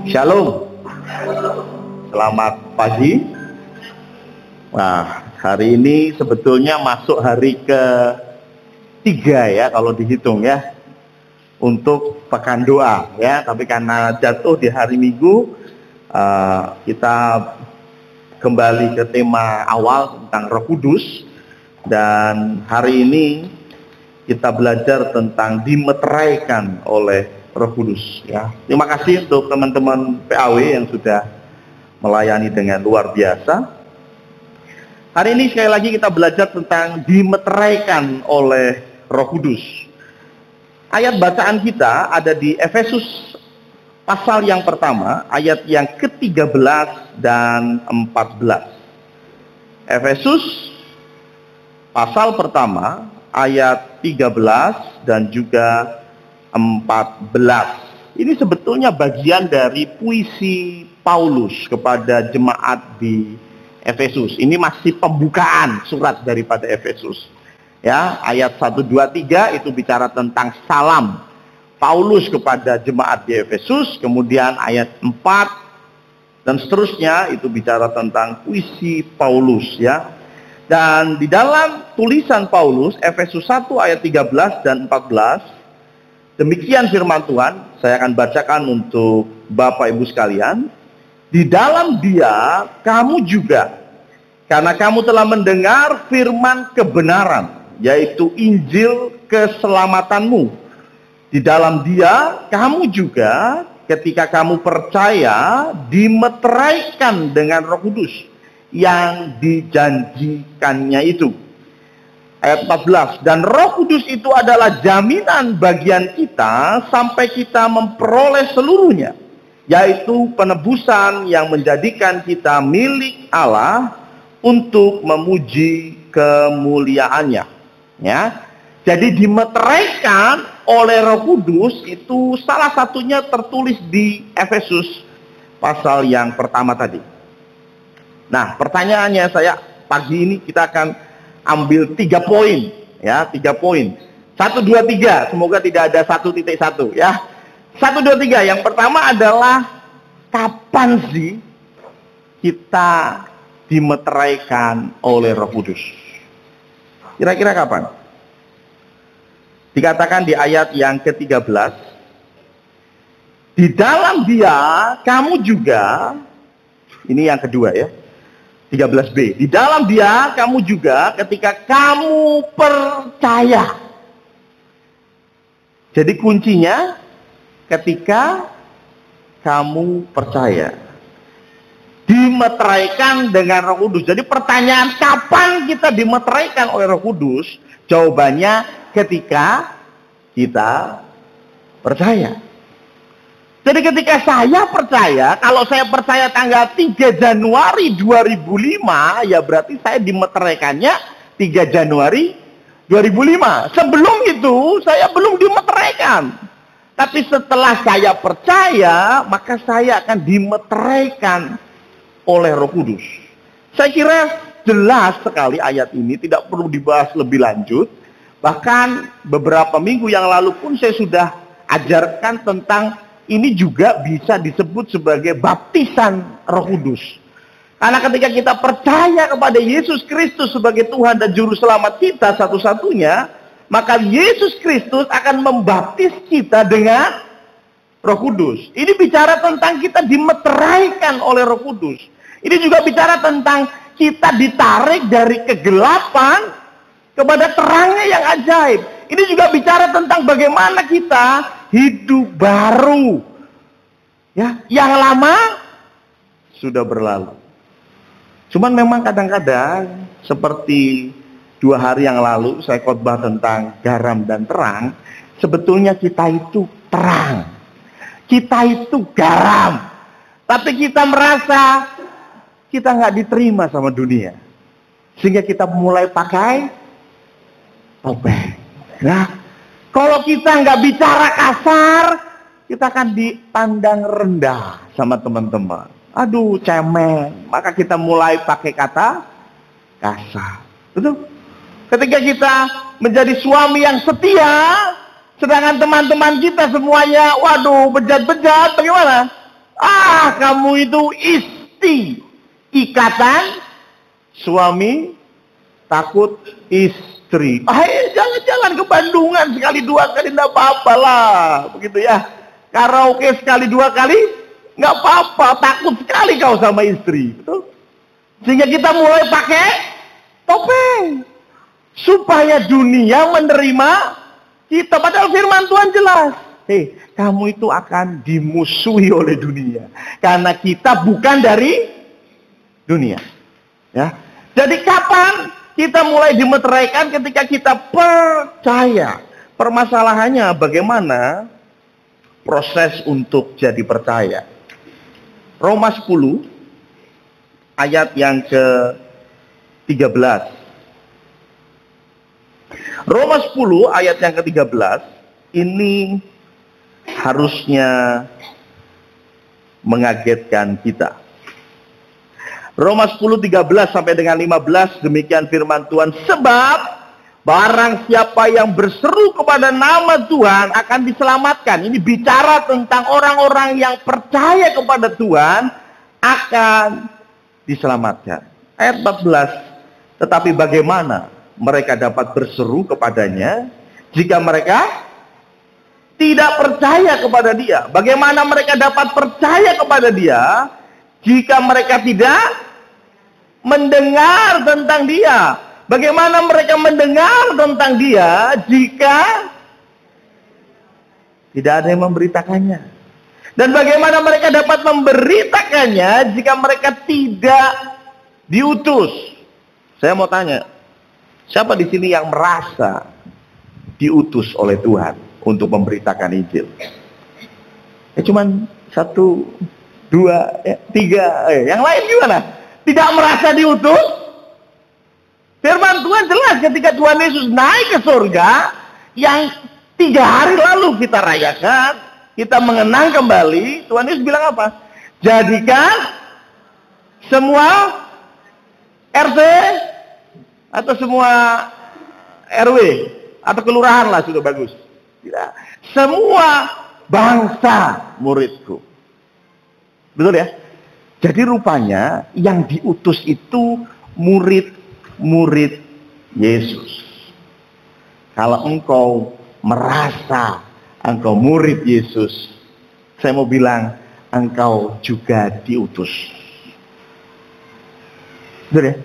Shalom, selamat pagi. Nah, hari ini sebetulnya masuk hari ke-3 ya kalau dihitung ya, untuk pekan doa ya. Tapi karena jatuh di hari Minggu, kita kembali ke tema awal tentang Roh Kudus. Dan hari ini kita belajar tentang dimeteraikan oleh Roh Kudus ya. Terima kasih untuk teman-teman PAW yang sudah melayani dengan luar biasa. Hari ini sekali lagi kita belajar tentang dimeteraikan oleh Roh Kudus. Ayat bacaan kita ada di Efesus pasal yang pertama, ayat yang ke-13 dan 14. Efesus pasal pertama, ayat 13 dan juga 14. Ini sebetulnya bagian dari puisi Paulus kepada jemaat di Efesus. Ini masih pembukaan surat daripada Efesus. Ya, ayat 1 2 3 itu bicara tentang salam Paulus kepada jemaat di Efesus, kemudian ayat 4 dan seterusnya itu bicara tentang puisi Paulus ya. Dan di dalam tulisan Paulus Efesus 1 ayat 13 dan 14, demikian firman Tuhan, saya akan bacakan untuk Bapak Ibu sekalian. Di dalam Dia kamu juga, karena kamu telah mendengar firman kebenaran, yaitu Injil keselamatanmu. Di dalam Dia kamu juga, ketika kamu percaya, dimeteraikan dengan Roh Kudus yang dijanjikannya itu. Ayat 14, dan Roh Kudus itu adalah jaminan bagian kita sampai kita memperoleh seluruhnya, yaitu penebusan yang menjadikan kita milik Allah untuk memuji kemuliaannya. Ya, jadi dimeteraikan oleh Roh Kudus itu salah satunya tertulis di Efesus pasal yang pertama tadi. Nah, pertanyaannya saya pagi ini kita akan ambil 3 poin ya, 3 poin. 1 2 3, semoga tidak ada 1.1 ya. 1 2 3. Yang pertama adalah kapan sih kita dimeteraikan oleh Roh Kudus? Kira-kira kapan? Dikatakan di ayat yang ke-13, di dalam Dia kamu juga, ini yang kedua ya, 13b. Di dalam Dia kamu juga ketika kamu percaya. Jadi kuncinya ketika kamu percaya. Dimeteraikan dengan Roh Kudus. Jadi pertanyaan kapan kita dimeteraikan oleh Roh Kudus? Jawabannya ketika kita percaya. Jadi ketika saya percaya, kalau saya percaya tanggal 3 Januari 2005, ya berarti saya dimeteraikannya 3 Januari 2005. Sebelum itu, saya belum dimeteraikan. Tapi setelah saya percaya, maka saya akan dimeteraikan oleh Roh Kudus. Saya kira jelas sekali ayat ini, tidak perlu dibahas lebih lanjut. Bahkan beberapa minggu yang lalu pun saya sudah ajarkan tentang ini juga bisa disebut sebagai baptisan Roh Kudus. Karena ketika kita percaya kepada Yesus Kristus sebagai Tuhan dan Juru Selamat kita satu-satunya, maka Yesus Kristus akan membaptis kita dengan Roh Kudus. Ini bicara tentang kita dimeteraikan oleh Roh Kudus. Ini juga bicara tentang kita ditarik dari kegelapan kepada terangnya yang ajaib. Ini juga bicara tentang bagaimana kita hidup baru. Ya, yang lama sudah berlalu. Cuman memang kadang-kadang seperti 2 hari yang lalu saya khotbah tentang garam dan terang. Sebetulnya kita itu terang. Kita itu garam. Tapi kita merasa kita nggak diterima sama dunia. Sehingga kita mulai pakai topeng. Nah, kalau kita nggak bicara kasar, kita akan dipandang rendah sama teman-teman. Aduh, cemen. Maka kita mulai pakai kata kasar. Betul? Ketika kita menjadi suami yang setia, sedangkan teman-teman kita semuanya, waduh, bejat-bejat, bagaimana? Ah, kamu itu istri. Ikatan suami takut istri. Ayo jalan-jalan ke Bandungan sekali dua kali enggak apa-apa lah, begitu ya. Karaoke sekali dua kali enggak apa-apa, takut sekali kau sama istri, betul? Sehingga kita mulai pakai topeng supaya dunia menerima kita. Padahal firman Tuhan jelas, hei, kamu itu akan dimusuhi oleh dunia karena kita bukan dari dunia. Ya. Jadi kapan kita mulai dimeteraikan? Ketika kita percaya. Permasalahannya bagaimana proses untuk jadi percaya. Roma 10 ayat yang ke-13. Roma 10 ayat yang ke-13 ini harusnya mengagetkan kita. Roma 10:13 sampai dengan 15 demikian firman Tuhan. Sebab barang siapa yang berseru kepada nama Tuhan akan diselamatkan. Ini bicara tentang orang-orang yang percaya kepada Tuhan akan diselamatkan. Ayat 14. Tetapi bagaimana mereka dapat berseru kepadanya jika mereka tidak percaya kepada dia? Bagaimana mereka dapat percaya kepada dia jika mereka tidak mendengar tentang dia? Bagaimana mereka mendengar tentang dia jika tidak ada yang memberitakannya? Dan bagaimana mereka dapat memberitakannya jika mereka tidak diutus? Saya mau tanya, siapa di sini yang merasa diutus oleh Tuhan untuk memberitakan Injil? Cuman 1, 2, 3. Yang lain gimana? Tidak merasa diutus? Firman Tuhan jelas ketika Tuhan Yesus naik ke surga, yang 3 hari lalu kita rayakan, kita mengenang kembali, Tuhan Yesus bilang apa? Jadikan semua RT atau semua RW atau kelurahan lah, sudah bagus. Tidak. Semua bangsa muridku. Betul ya? Jadi rupanya yang diutus itu murid-murid Yesus. Kalau engkau merasa engkau murid Yesus, saya mau bilang engkau juga diutus. Betul ya?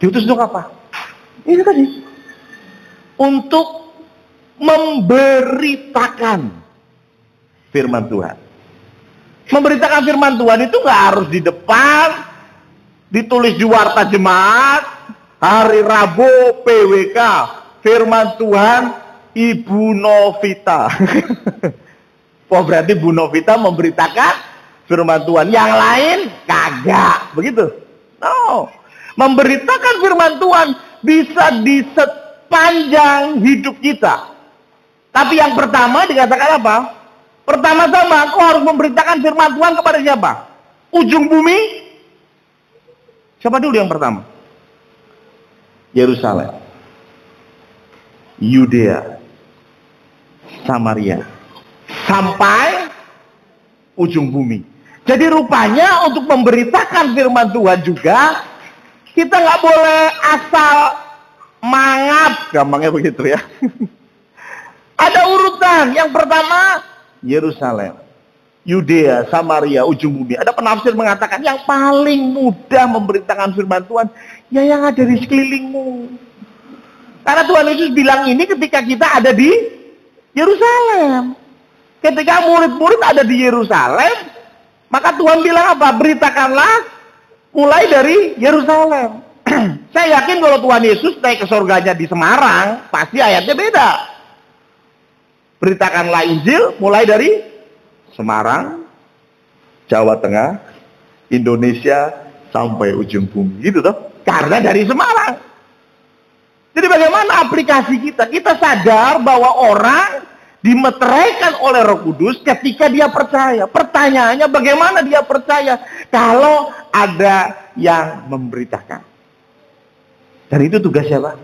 Diutus untuk apa? Ini tadi. Untuk memberitakan firman Tuhan. Memberitakan firman Tuhan itu nggak harus di depan, ditulis di warta jemaat, hari Rabu PWK, firman Tuhan Ibu Novita. Oh, berarti Bu Novita memberitakan firman Tuhan, yang lain kagak, begitu? No, memberitakan firman Tuhan bisa di sepanjang hidup kita. Tapi yang pertama dikatakan apa? Pertama-tama kau harus memberitakan firman Tuhan kepada siapa? Ujung bumi? Siapa dulu yang pertama? Yerusalem, Yudea, Samaria, sampai ujung bumi. Jadi rupanya untuk memberitakan firman Tuhan juga kita nggak boleh asal mangap, gampangnya begitu ya. Ada urutan. Yang pertama Yerusalem, Yudea, Samaria, ujung bumi. Ada penafsir mengatakan yang paling mudah memberitakan firman Tuhan ya yang ada di sekelilingmu. Karena Tuhan Yesus bilang ini ketika kita ada di Yerusalem. Ketika murid-murid ada di Yerusalem, maka Tuhan bilang apa? Beritakanlah mulai dari Yerusalem. Saya yakin kalau Tuhan Yesus naik ke surganya di Semarang, pasti ayatnya beda. Beritakanlah Injil mulai dari Semarang, Jawa Tengah, Indonesia, sampai ujung bumi. Gitu toh. Karena dari Semarang. Jadi bagaimana aplikasi kita? Kita sadar bahwa orang dimeteraikan oleh Roh Kudus ketika dia percaya. Pertanyaannya bagaimana dia percaya? Kalau ada yang memberitakan. Dan itu tugas siapa?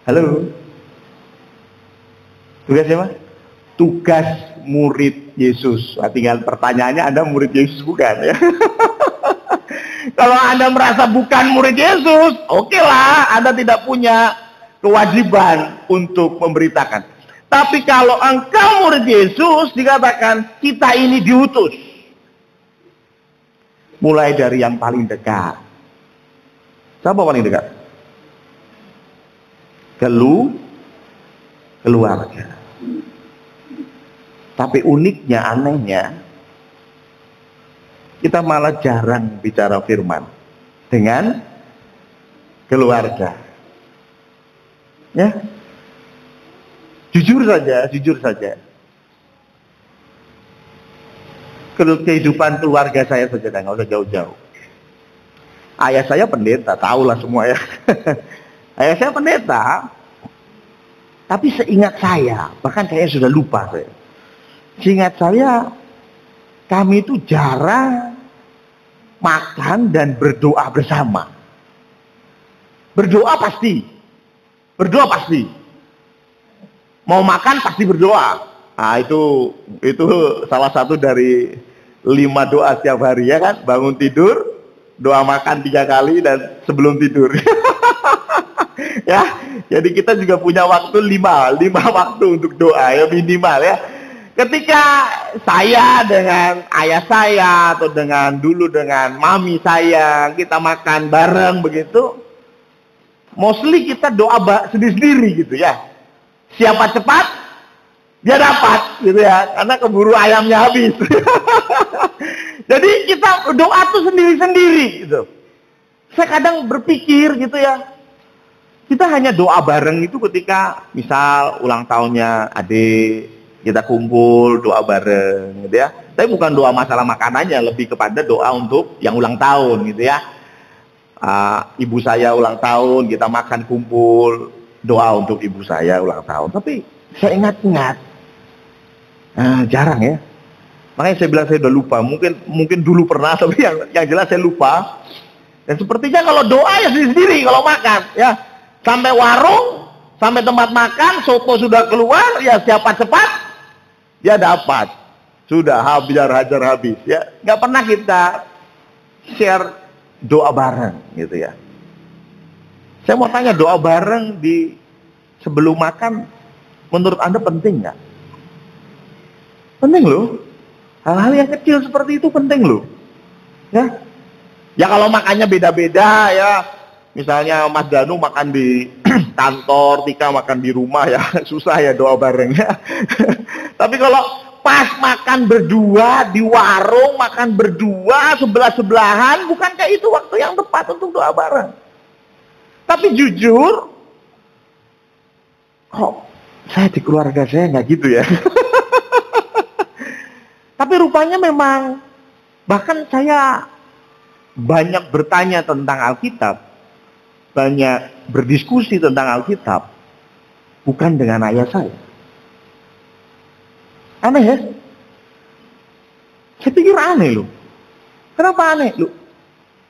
Halo? Tugas siapa? tugas murid Yesus. Nah, tinggal pertanyaannya, Anda murid Yesus bukan ya? Kalau Anda merasa bukan murid Yesus, oke lah, Anda tidak punya kewajiban untuk memberitakan. Tapi kalau engkau murid Yesus, dikatakan kita ini diutus. Mulai dari yang paling dekat. Siapa paling dekat? Keluarga. Tapi uniknya, anehnya, kita malah jarang bicara firman dengan keluarga. Ya, jujur saja. Kehidupan keluarga saya saja, nggak usah jauh-jauh. Ayah saya pendeta, tahulah semua ya. Ayah saya pendeta, tapi seingat saya, bahkan saya sudah lupa saya. Seingat saya, kami itu jarang makan dan berdoa bersama. Berdoa pasti. Mau makan pasti berdoa. Nah, itu salah satu dari 5 doa setiap hari ya kan. Bangun tidur, doa makan 3 kali, dan sebelum tidur. Ya, jadi kita juga punya waktu 5 waktu untuk doa ya, minimal ya. Ketika saya dengan ayah saya atau dulu dengan mami saya, kita makan bareng begitu, mostly kita doa sendiri-sendiri gitu ya. Siapa cepat, dia dapat gitu ya, karena keburu ayamnya habis. Jadi kita doa tuh sendiri-sendiri gitu. Saya kadang berpikir gitu ya, kita hanya doa bareng itu ketika misal ulang tahunnya adik, kita kumpul doa bareng gitu ya. Tapi bukan doa masalah makanannya, lebih kepada doa untuk yang ulang tahun gitu ya. Ibu saya ulang tahun, kita makan kumpul, doa untuk ibu saya ulang tahun. Tapi saya ingat-ingat, jarang ya. Makanya saya bilang saya udah lupa. Mungkin dulu pernah, tapi yang jelas saya lupa. Dan sepertinya kalau doa ya sendiri kalau makan ya. Sampai warung, sampai tempat makan, soto sudah keluar, ya siapa cepat, dia dapat. Sudah hajar habis ya. Nggak pernah kita share doa bareng gitu ya. Saya mau tanya, doa bareng di sebelum makan menurut Anda penting nggak? Penting loh. Hal-hal yang kecil seperti itu penting loh. Ya. Ya kalau makannya beda-beda ya. Misalnya Mas Danu makan di kantor, Tika makan di rumah ya, susah ya doa bareng ya. Tapi kalau pas makan berdua di warung, makan berdua sebelah-sebelahan, bukankah itu waktu yang tepat untuk doa bareng? Tapi jujur, kok saya di keluarga saya nggak gitu ya. Tapi rupanya memang, bahkan saya banyak bertanya tentang Alkitab, banyak berdiskusi tentang Alkitab, bukan dengan ayah saya. Aneh ya? Saya pikir aneh loh. Kenapa aneh loh?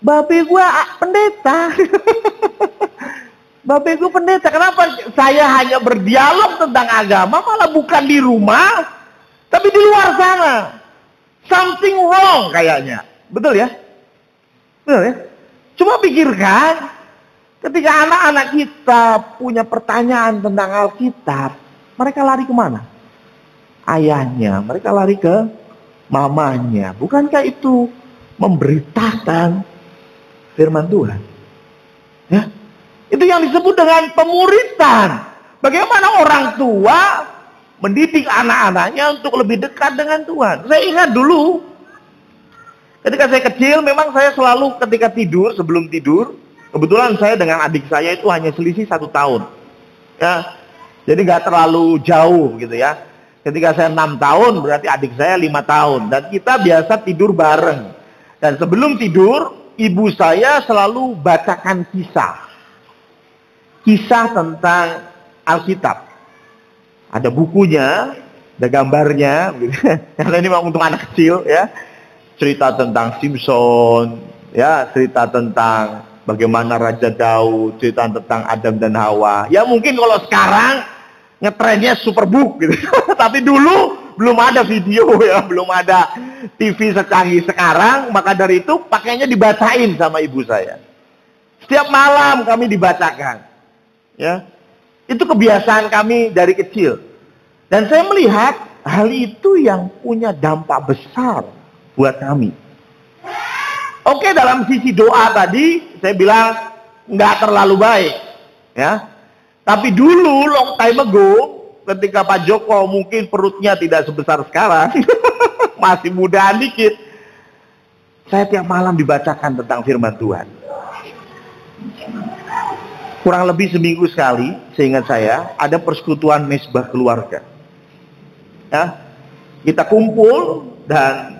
Babe gue pendeta. Babe gue pendeta. Kenapa saya hanya berdialog tentang agama, malah bukan di rumah, tapi di luar sana? Something wrong kayaknya. Betul ya? Betul ya? Cuma pikirkan, ketika anak-anak kita punya pertanyaan tentang Alkitab, mereka lari kemana? Ayahnya, mereka lari ke mamanya. Bukankah itu memberitakan firman Tuhan? Ya, itu yang disebut dengan pemuritan. Bagaimana orang tua mendidik anak-anaknya untuk lebih dekat dengan Tuhan. Saya ingat dulu, ketika saya kecil, memang saya selalu ketika tidur, sebelum tidur, kebetulan saya dengan adik saya itu hanya selisih 1 tahun. Ya, jadi nggak terlalu jauh gitu ya. Ketika saya 6 tahun, berarti adik saya 5 tahun. Dan kita biasa tidur bareng. Dan sebelum tidur, ibu saya selalu bacakan kisah. Kisah tentang Alkitab. Ada bukunya, ada gambarnya. Karena ini memang untuk anak kecil ya. Cerita tentang Simpson, ya, cerita tentang bagaimana Raja Daud, cerita tentang Adam dan Hawa. Ya mungkin kalau sekarang ngetrennya Superbook gitu. Tapi dulu belum ada video ya, belum ada TV secanggih sekarang, maka dari itu pakainya dibacain sama ibu saya. Setiap malam kami dibacakan. Ya. Itu kebiasaan kami dari kecil. Dan saya melihat hal itu yang punya dampak besar buat kami. Oke, dalam sisi doa tadi saya bilang nggak terlalu baik, ya. Tapi dulu long time ago, ketika Pak Joko mungkin perutnya tidak sebesar sekarang, masih mudaan dikit, saya tiap malam dibacakan tentang firman Tuhan. Kurang lebih seminggu sekali, seingat saya, ada persekutuan mesbah keluarga. Ya, kita kumpul dan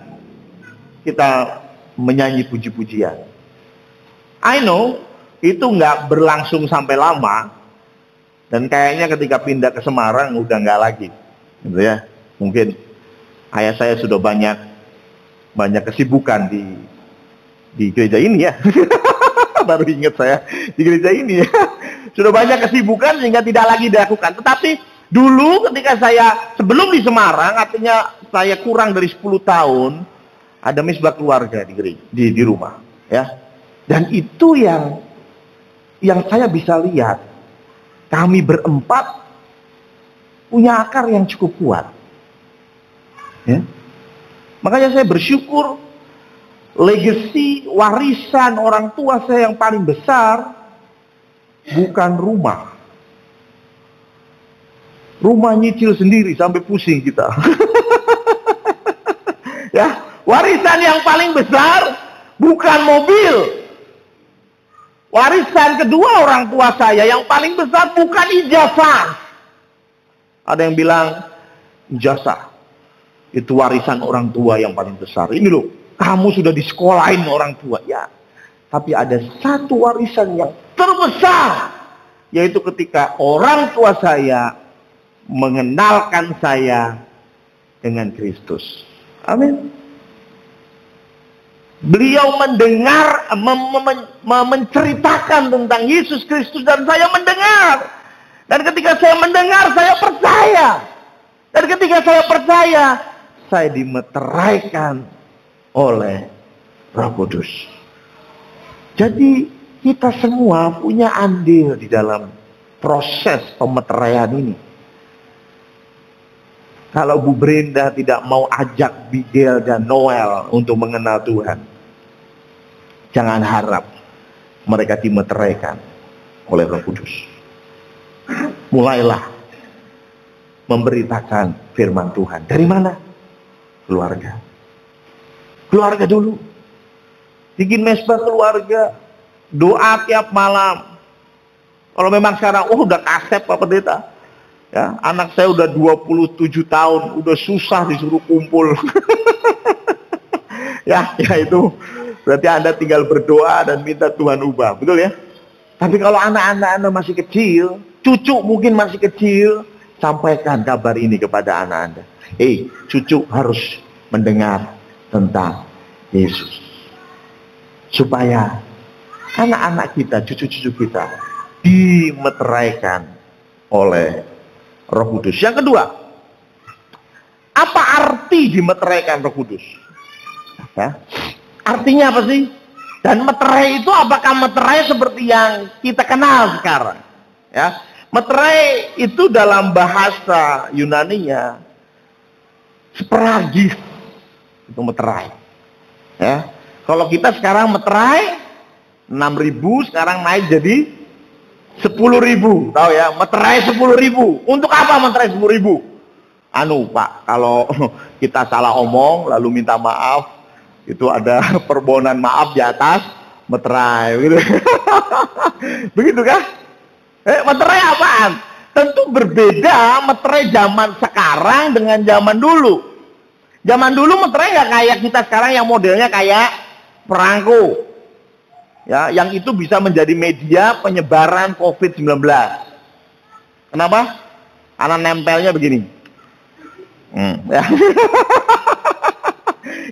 kita menyanyi puji-pujian. I know itu nggak berlangsung sampai lama, dan kayaknya ketika pindah ke Semarang udah nggak lagi, gitu ya. Mungkin ayah saya sudah banyak kesibukan di gereja ini ya. Baru ingat saya di gereja ini ya. Sudah banyak kesibukan sehingga tidak lagi dilakukan. Tetapi dulu ketika saya sebelum di Semarang, artinya saya kurang dari 10 tahun, ada mesbah keluarga di rumah, ya. Dan itu yang saya bisa lihat, kami berempat punya akar yang cukup kuat. Ya. Makanya saya bersyukur legacy warisan orang tua saya yang paling besar bukan rumah. Rumah nyicil sendiri sampai pusing kita. Ya, warisan yang paling besar bukan mobil. Warisan kedua orang tua saya yang paling besar bukan ijazah. Ada yang bilang ijazah itu warisan orang tua yang paling besar. Ini loh, kamu sudah disekolahin orang tua, ya. Tapi ada satu warisan yang terbesar, yaitu ketika orang tua saya mengenalkan saya dengan Kristus. Amin. Beliau mendengar, menceritakan tentang Yesus Kristus, dan saya mendengar. Dan ketika saya mendengar, saya percaya. Dan ketika saya percaya, saya dimeteraikan oleh Roh Kudus. Jadi kita semua punya andil di dalam proses pemeteraian ini. Kalau Bu Brenda tidak mau ajak Bigel dan Noel untuk mengenal Tuhan, jangan harap mereka dimeteraikan oleh Roh Kudus. Mulailah memberitakan firman Tuhan. Dari mana? Keluarga. Keluarga dulu. Bikin mesbah keluarga. Doa tiap malam. Kalau memang sekarang, udah kasep Pak Pendeta. Ya, anak saya udah 27 tahun, udah susah disuruh kumpul. ya itu berarti Anda tinggal berdoa dan minta Tuhan ubah, betul ya? Tapi kalau anak-anak Anda masih kecil, cucu mungkin masih kecil, sampaikan kabar ini kepada anak Anda. Cucu harus mendengar tentang Yesus. Supaya anak-anak kita, cucu-cucu kita dimeteraikan oleh Roh Kudus. Yang kedua, apa arti dimeteraikan Roh Kudus? Ya. Artinya apa sih? Dan meterai itu apakah meterai seperti yang kita kenal sekarang? Ya. Meterai itu dalam bahasa Yunaninya spragis. Itu meterai. Ya. Kalau kita sekarang meterai 6.000, sekarang naik jadi 10.000, tahu ya, meterai 10.000. Untuk apa meterai 10.000? Pak, kalau kita salah omong lalu minta maaf, itu ada permohonan maaf di atas meterai, gitu. Begitu kan? Meterai apaan? Tentu berbeda meterai zaman sekarang dengan zaman dulu. Zaman dulu meterai nggak kayak kita sekarang yang modelnya kayak perangko. Ya, yang itu bisa menjadi media penyebaran COVID-19. Kenapa? Karena nempelnya begini. Ya.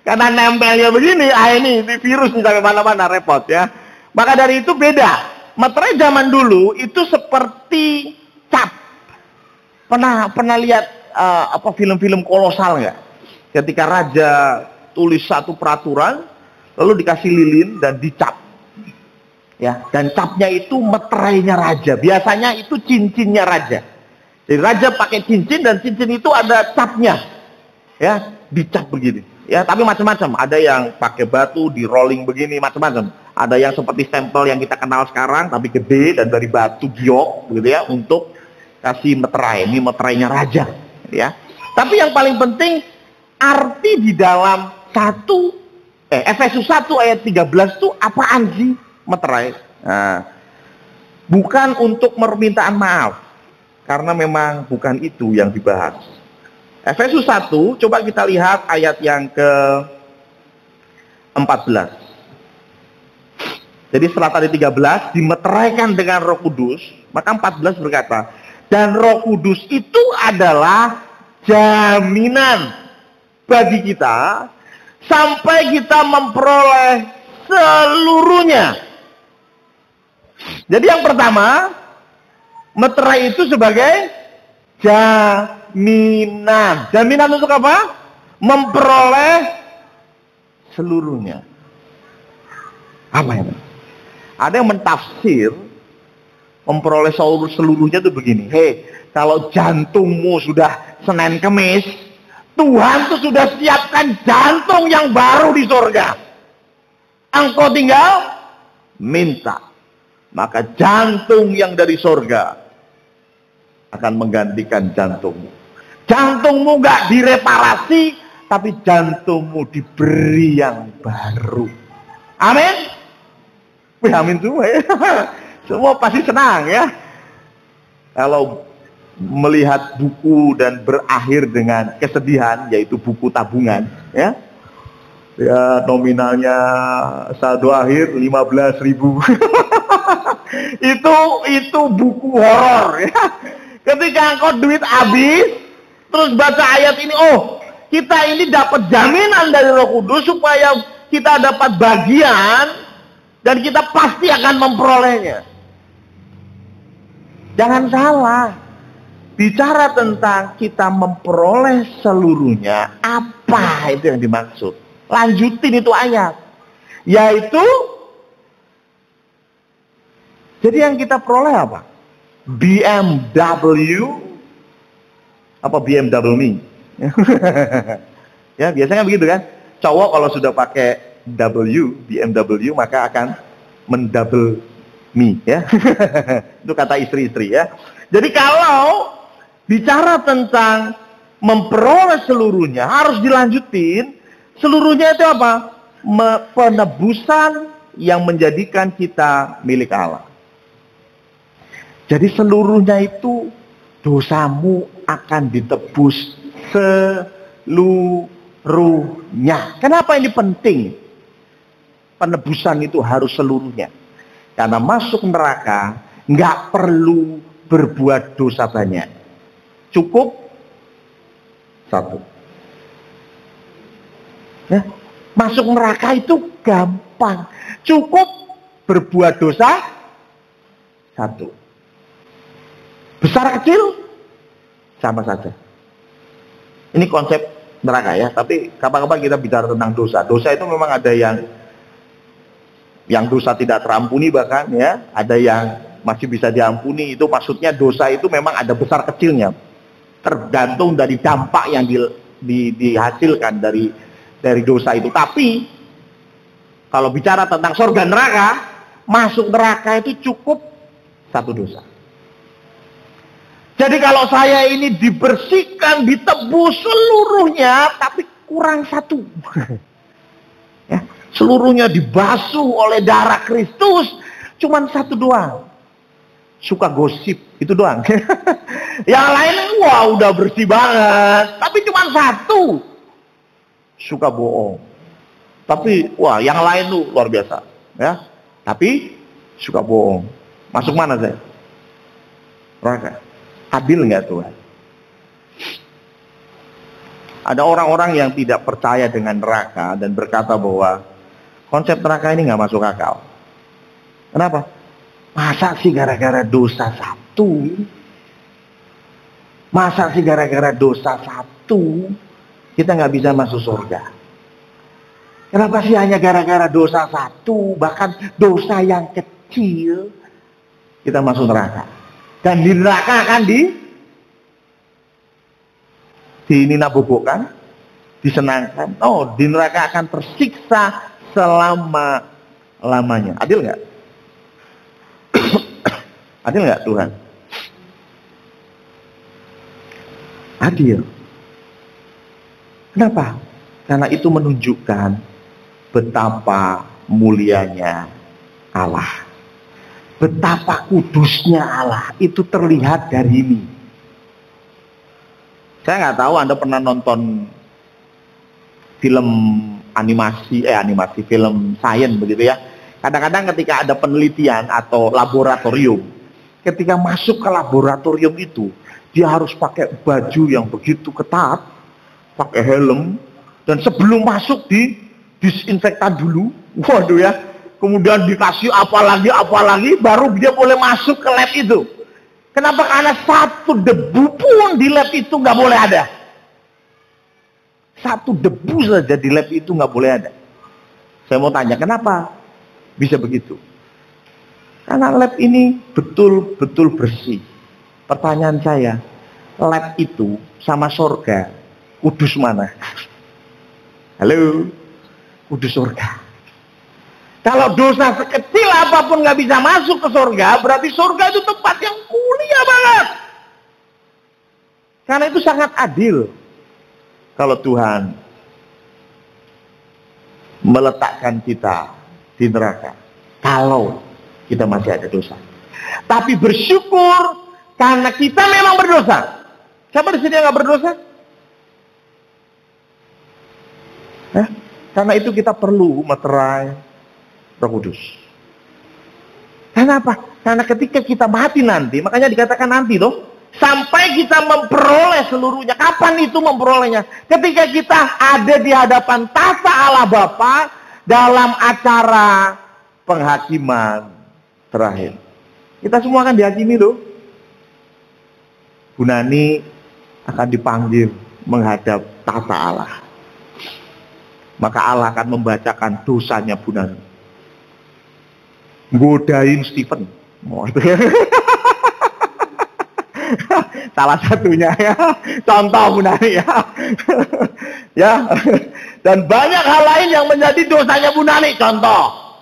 Karena nempelnya begini, ini virus bisa kemana-mana, repot ya. Maka dari itu beda. Meterai zaman dulu itu seperti cap. Pernah lihat apa film-film kolosal nggak? Ketika raja tulis satu peraturan, lalu dikasih lilin dan dicap, ya. Dan capnya itu meterainya raja. Biasanya itu cincinnya raja. Jadi raja pakai cincin dan cincin itu ada capnya, ya, dicap begini. Ya, tapi macam-macam. Ada yang pakai batu di rolling begini, macam-macam. Ada yang seperti stempel yang kita kenal sekarang, tapi gede dan dari batu giok, gitu ya, untuk kasih meterai. Ini meterainya raja, ya. Tapi yang paling penting arti di dalam Efesus 1 ayat 13 itu apaan sih meterai? Nah, bukan untuk permintaan maaf, karena memang bukan itu yang dibahas. Efesus 1, coba kita lihat ayat yang ke-14. Jadi setelah tadi 13 dimeteraikan dengan Roh Kudus, maka 14 berkata, dan Roh Kudus itu adalah jaminan bagi kita sampai kita memperoleh seluruhnya. Jadi yang pertama, meterai itu sebagai jaminan. Jaminan untuk apa? Memperoleh seluruhnya. Apa itu? Ada yang mentafsir memperoleh seluruhnya itu begini. Hei, kalau jantungmu sudah Senin Kemis, Tuhan tuh sudah siapkan jantung yang baru di surga. Engkau tinggal minta. Maka jantung yang dari surga akan menggantikan jantungmu. Jantungmu gak direparasi, tapi jantungmu diberi yang baru. Amin. Wih, amin semua ya. Semua pasti senang ya. Kalau melihat buku dan berakhir dengan kesedihan, yaitu buku tabungan, ya. Ya, nominalnya saldo akhir 15.000. itu buku horor ya. Ketika engkau duit habis, terus baca ayat ini, oh, kita ini dapat jaminan dari Roh Kudus supaya kita dapat bagian dan kita pasti akan memperolehnya. Jangan salah. Bicara tentang kita memperoleh seluruhnya, apa itu yang dimaksud? Lanjutin itu ayat. Yaitu, jadi yang kita peroleh apa? BMW, apa BMW me? Ya, biasanya begitu kan? Cowok kalau sudah pakai BMW, maka akan mendouble me, ya. Itu kata istri-istri ya. Jadi kalau bicara tentang memperoleh seluruhnya, harus dilanjutin. Seluruhnya itu apa? Penebusan yang menjadikan kita milik Allah. Jadi seluruhnya itu dosamu akan ditebus seluruhnya. Kenapa ini penting? Penebusan itu harus seluruhnya. Karena masuk neraka nggak perlu berbuat dosa banyak. Cukup satu. Ya, masuk neraka itu gampang. Cukup berbuat dosa satu. Besar kecil sama saja. Ini konsep neraka ya. Tapi kapan-kapan kita bicara tentang dosa. Dosa itu memang ada yang dosa tidak terampuni bahkan ya. Ada yang masih bisa diampuni. Itu maksudnya dosa itu memang ada besar kecilnya. Tergantung dari dampak yang dihasilkan dari dosa itu. Tapi kalau bicara tentang surga neraka, masuk neraka itu cukup satu dosa. Jadi kalau saya ini dibersihkan, ditebus seluruhnya, tapi kurang satu. Ya, seluruhnya dibasuh oleh darah Kristus, cuman satu doang. Suka gosip, itu doang. Yang lain, wah udah bersih banget, tapi cuman satu. Suka bohong. Tapi, wah yang lain tuh luar biasa. Ya, tapi suka bohong. Masuk mana saya? Neraka. Adil nggak Tuhan? Ada orang-orang yang tidak percaya dengan neraka dan berkata bahwa konsep neraka ini nggak masuk akal. Kenapa? Masa sih gara-gara dosa satu? Masa sih gara-gara dosa satu kita nggak bisa masuk surga? Kenapa sih hanya gara-gara dosa satu, bahkan dosa yang kecil kita masuk neraka? Dan di neraka akan dinabobokkan, disenangkan. Oh, di neraka akan tersiksa selama-lamanya. Adil nggak? Adil nggak Tuhan? Adil. Kenapa? Karena itu menunjukkan betapa mulianya Allah. Betapa kudusnya Allah. Itu terlihat dari ini. Saya nggak tahu Anda pernah nonton film animasi film sains begitu ya. Kadang-kadang ketika ada penelitian atau laboratorium, ketika masuk ke laboratorium itu, dia harus pakai baju yang begitu ketat, pakai helm, dan sebelum masuk di disinfektan dulu. Waduh ya. Kemudian dikasih apalagi, baru dia boleh masuk ke lab itu. Kenapa? Karena satu debu pun di lab itu nggak boleh ada. Satu debu saja di lab itu nggak boleh ada. Saya mau tanya, kenapa bisa begitu? Karena lab ini betul-betul bersih. Pertanyaan saya, lab itu sama surga, kudus mana? Halo? Kudus surga. Kalau dosa sekecil apapun nggak bisa masuk ke surga, berarti surga itu tempat yang mulia banget. Karena itu sangat adil. Kalau Tuhan meletakkan kita di neraka, kalau kita masih ada dosa. Tapi bersyukur karena kita memang berdosa. Siapa di sini yang nggak berdosa? Karena itu kita perlu meterai Roh Kudus. Kenapa? Karena ketika kita mati nanti, makanya dikatakan nanti loh, sampai kita memperoleh seluruhnya. Kapan itu memperolehnya? Ketika kita ada di hadapan tahta Allah Bapa dalam acara penghakiman terakhir. Kita semua akan dihakimi loh. Bu Nani akan dipanggil menghadap tahta Allah. Maka Allah akan membacakan dosanya Bu Nani. Godain Stephen. Salah satunya ya. Contoh Bu Nani ya. Ya. Dan banyak hal lain yang menjadi dosanya Bu Nani. Contoh.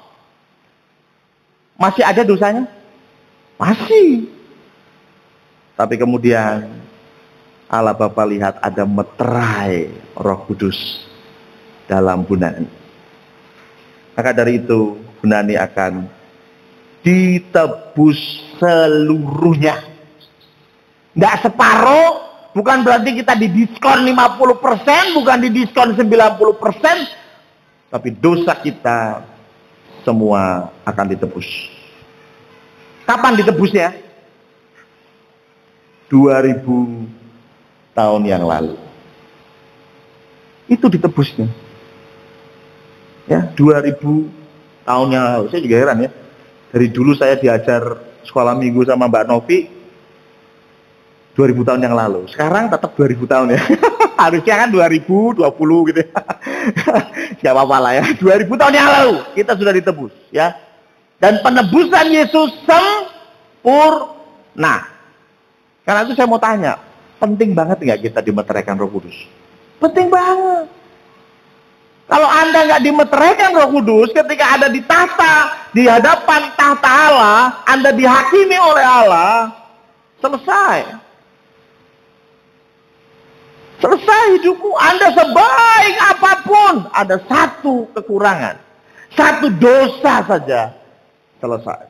Masih ada dosanya? Masih. Tapi kemudian Allah Bapa lihat ada meterai Roh Kudus dalam Bu Nani. Maka dari itu Bu Nani akan ditebus seluruhnya. Nggak separuh, bukan berarti kita didiskon 50%, bukan didiskon 90%, tapi dosa kita semua akan ditebus. Kapan ditebusnya? 2000 tahun yang lalu. Itu ditebusnya. Ya, 2000 tahun yang lalu. Saya juga heran ya. Dari dulu saya diajar sekolah minggu sama Mbak Novi 2000 tahun yang lalu. Sekarang tetap 2000 tahun ya. Harusnya kan 2020 gitu ya. Gak apa-apa lah ya. 2000 tahun yang lalu kita sudah ditebus ya. Dan penebusan Yesus sempurna. Karena itu saya mau tanya, penting banget nggak kita dimeteraikan Roh Kudus? Penting banget. Kalau Anda nggak dimeteraikan Roh Kudus, ketika ada di hadapan tahta Allah, Anda dihakimi oleh Allah, selesai. Selesai hidupmu. Anda sebaik apapun, ada satu kekurangan, satu dosa saja, selesai.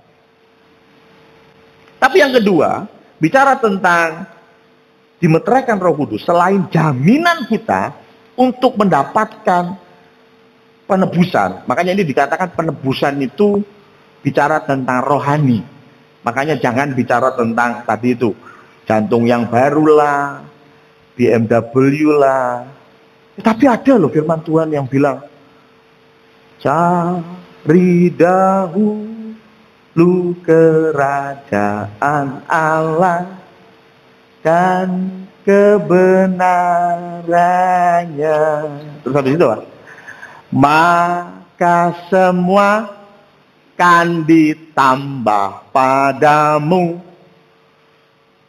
Tapi yang kedua, bicara tentang dimeteraikan Roh Kudus, selain jaminan kita untuk mendapatkan penebusan. Makanya ini dikatakan penebusan itu bicara tentang rohani. Makanya jangan bicara tentang tadi itu jantung yang baru lah, BMW lah. Tapi ada loh firman Tuhan yang bilang, cari dahulu kerajaan Allah dan kebenarannya. Terus habis itu apa? Maka semua kan ditambah padamu.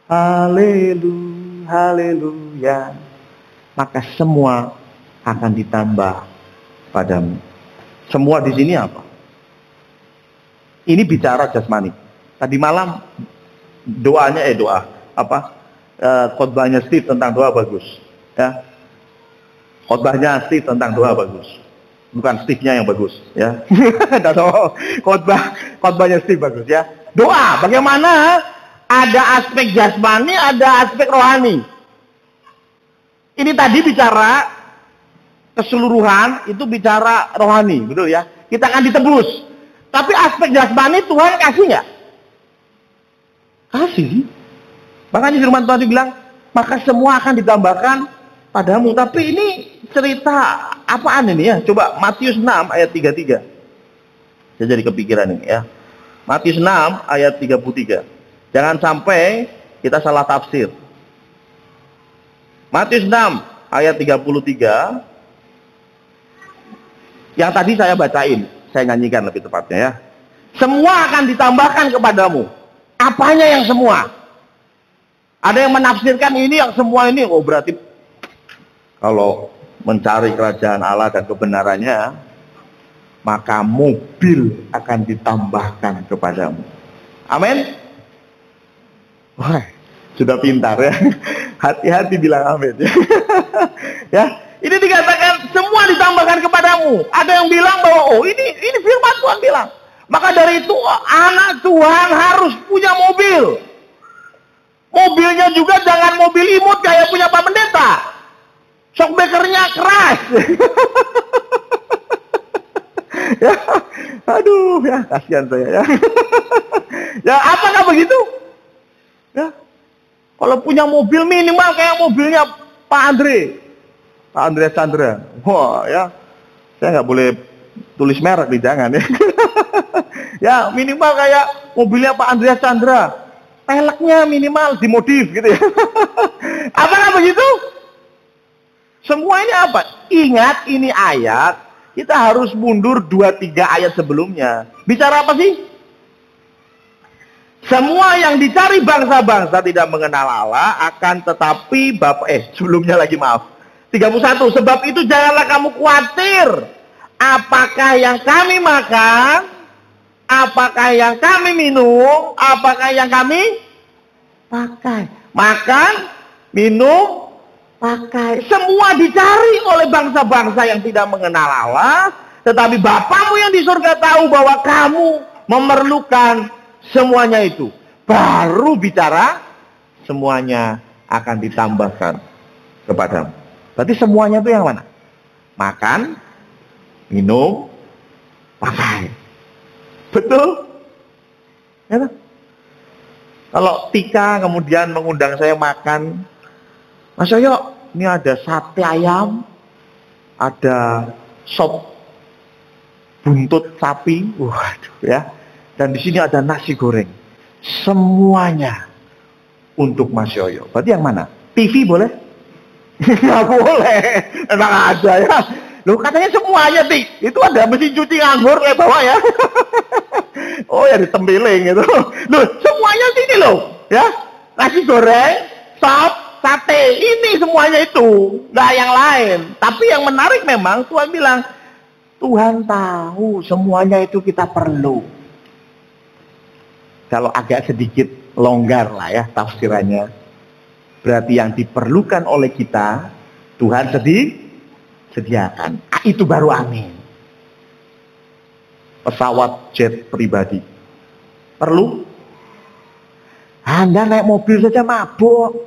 Haleluya, haleluya. Maka semua akan ditambah padamu. Semua di sini apa? Ini bicara jasmani. Tadi malam doanya khotbahnya Steve tentang doa bagus, ya. Khotbahnya Steve tentang doa bagus. Bukan Steve-nya yang bagus, ya. Khotbahnya Steve bagus, ya. Doa bagaimana? Ada aspek jasmani, ada aspek rohani. Ini tadi bicara keseluruhan, itu bicara rohani, betul ya? Kita akan ditebus. Tapi aspek jasmani Tuhan kasih nggak? Kasih. Makanya firman Tuhan bilang, maka semua akan ditambahkan padamu. Tapi ini cerita apaan ini ya? Coba Matius 6 ayat 33. Saya jadi kepikiran ini ya. Matius 6 ayat 33. Jangan sampai kita salah tafsir. Matius 6 ayat 33. Yang tadi saya bacain, saya nyanyikan lebih tepatnya ya. Semua akan ditambahkan kepadamu. Apanya yang semua? Ada yang menafsirkan ini yang semua ini. Oh berarti kalau mencari kerajaan Allah dan kebenarannya, maka mobil akan ditambahkan kepadamu. Amin. Wah, sudah pintar ya. Hati-hati bilang amin ya. Ya, ini dikatakan semua ditambahkan kepadamu. Ada yang bilang bahwa oh ini firman Tuhan bilang. Maka dari itu anak Tuhan harus punya mobil. Mobilnya juga jangan mobil imut kayak punya Pak Pendeta. Shockbreaker-nya keras. Ya, aduh ya kasihan saya ya. Ya apakah begitu? Ya, kalau punya mobil minimal kayak mobilnya Pak Andreas Chandra. Wah ya, saya nggak boleh tulis merek di jangan ya. Ya minimal kayak mobilnya Pak Andreas Chandra. Peleknya minimal dimodif gitu ya. Apakah begitu? Semua ini apa? Ingat ini ayat, kita harus mundur 2-3 ayat sebelumnya. Bicara apa sih? Semua yang dicari bangsa-bangsa tidak mengenal Allah akan tetapi sebelumnya lagi maaf. 31, sebab itu janganlah kamu khawatir. Apakah yang kami makan? Apakah yang kami minum? Apakah yang kami pakai? Makan, minum, pakai. Semua dicari oleh bangsa-bangsa yang tidak mengenal Allah. Tetapi Bapamu yang di surga tahu bahwa kamu memerlukan semuanya itu. Baru bicara semuanya akan ditambahkan kepadamu. Berarti semuanya itu yang mana? Makan, minum, pakai. Betul? Ya, kalau Tika kemudian mengundang saya makan, Mas Yoyo, ini ada sate ayam, ada sop buntut sapi, waduh ya. Dan di sini ada nasi goreng. Semuanya untuk Mas Yoyo. Berarti yang mana? TV boleh? Nggak boleh. Emang ada ya. Loh katanya semuanya Tik. Itu ada mesin cuci nganggur kayak bawah ya. Oh ya ditempiling gitu. Loh semuanya sini loh. Ya. Nasi goreng, sop, sate. Ini semuanya itu. Nggak yang lain. Tapi yang menarik memang Tuhan bilang, Tuhan tahu semuanya itu kita perlu. Kalau agak sedikit longgar lah ya tafsirannya. Berarti yang diperlukan oleh kita, Tuhan sediakan. Itu baru amin. Pesawat jet pribadi. Perlu? Anda naik mobil saja mabuk.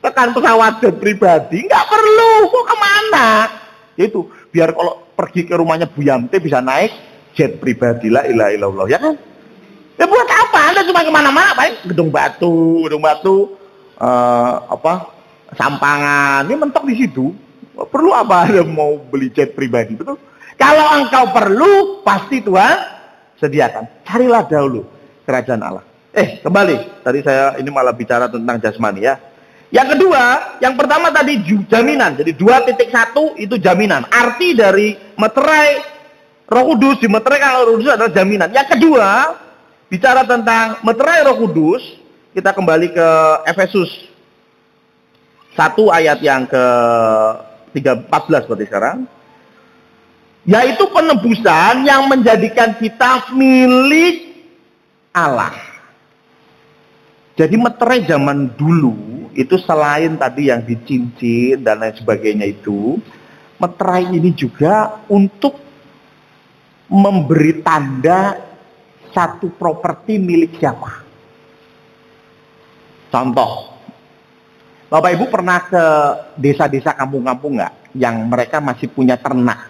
Tekan pesawat jet pribadi. Nggak perlu. Kok kemana? Itu biar kalau pergi ke rumahnya Bu Yamte bisa naik jet pribadi. La ilaha illallah. Ya kan? Ya buat apa? Anda cuma kemana-mana, paling gedung batu, Sampangan. Ini mentok di situ. Perlu apa Anda mau beli jet pribadi? Betul? Kalau engkau perlu, pasti Tuhan sediakan. Carilah dahulu kerajaan Allah. Kembali. Tadi saya ini malah bicara tentang jasmani ya. Yang kedua, yang pertama tadi jaminan. Jadi 2.1 itu jaminan. Arti dari meterai Roh Kudus, dimeteraikan oleh Roh Kudus adalah jaminan. Yang kedua, bicara tentang meterai Roh Kudus, kita kembali ke Efesus 1 ayat yang ke 14 berarti sekarang. Yaitu penebusan yang menjadikan kita milik Allah. Jadi meterai zaman dulu itu selain tadi yang dicincin dan lain sebagainya itu, meterai ini juga untuk memberi tanda satu properti milik siapa. Contoh, Bapak Ibu pernah ke desa-desa kampung-kampung nggak yang mereka masih punya ternak?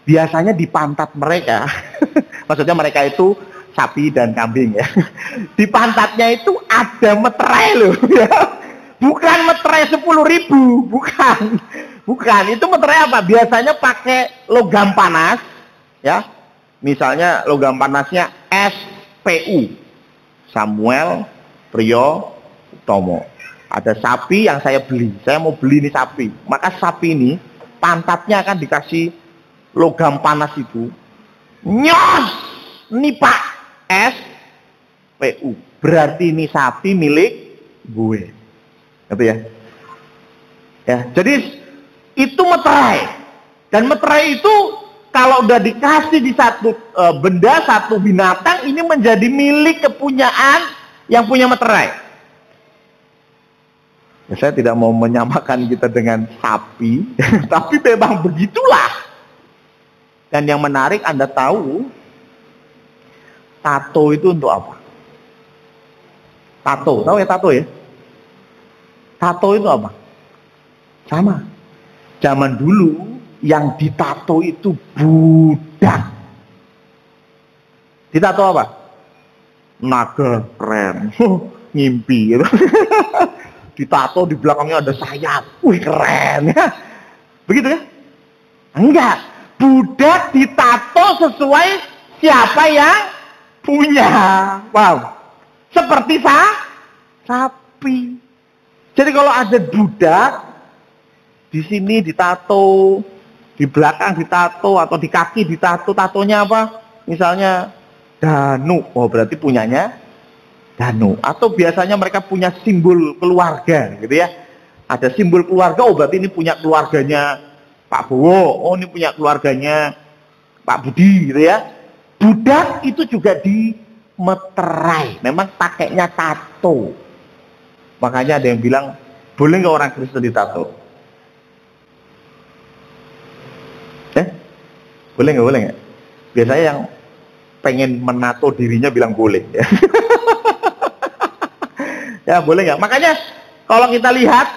Biasanya di pantat mereka, maksudnya mereka itu sapi dan kambing ya. Di pantatnya itu ada meterai loh ya. Bukan meterai 10.000, bukan. Itu meterai apa? Biasanya pakai logam panas ya. Misalnya logam panasnya SPU. Samuel Priyo Utomo. Ada sapi yang saya beli. Saya mau beli ini sapi. Maka sapi ini pantatnya akan dikasih logam panas itu. Nyos! Ini Pak SPU. Berarti ini sapi milik gue. Gitu ya. Ya, jadi itu meterai. Dan meterai itu kalau udah dikasih di satu benda, satu binatang, ini menjadi milik kepunyaan yang punya meterai. Ya, saya tidak mau menyamakan kita dengan sapi, tapi memang begitulah. Dan yang menarik, Anda tahu, tato itu untuk apa? Tato, tahu ya tato ya? Tato itu apa? Sama. Zaman dulu yang ditato itu budak. Ditato apa? Naga keren. Ngimpi gitu. Ditato di belakangnya ada sayap. Wih keren ya. Begitu ya? Enggak. Budak ditato sesuai siapa yang punya. Wow. Seperti sapi. Jadi kalau ada budak di sini ditato, di belakang ditato atau di kaki ditato, tatonya apa? Misalnya Danu. Oh, berarti punyanya Danu. Atau biasanya mereka punya simbol keluarga, gitu ya. Ada simbol keluarga, oh berarti ini punya keluarganya Pak Bowo, oh ini punya keluarganya Pak Budi, gitu ya. Budak itu juga dimeterai, memang pakainya tato. Makanya ada yang bilang, boleh nggak orang Kristen ditato? Boleh nggak? Biasanya yang pengen menato dirinya bilang boleh. Ya, ya boleh nggak? Makanya kalau kita lihat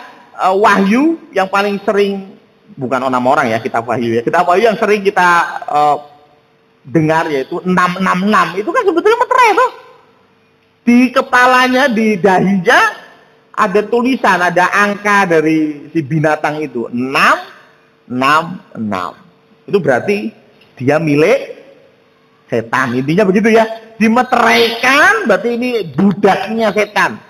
Wahyu yang paling sering, bukan nama orang ya, kitab Wahyu ya. Kitab Wahyu yang sering kita dengar yaitu 666. Itu kan sebetulnya meterai tuh. Di kepalanya, di dahinya ada tulisan, ada angka dari si binatang itu. 666. Itu berarti dia milik setan. Intinya begitu ya. Dimeteraikan berarti ini budaknya setan.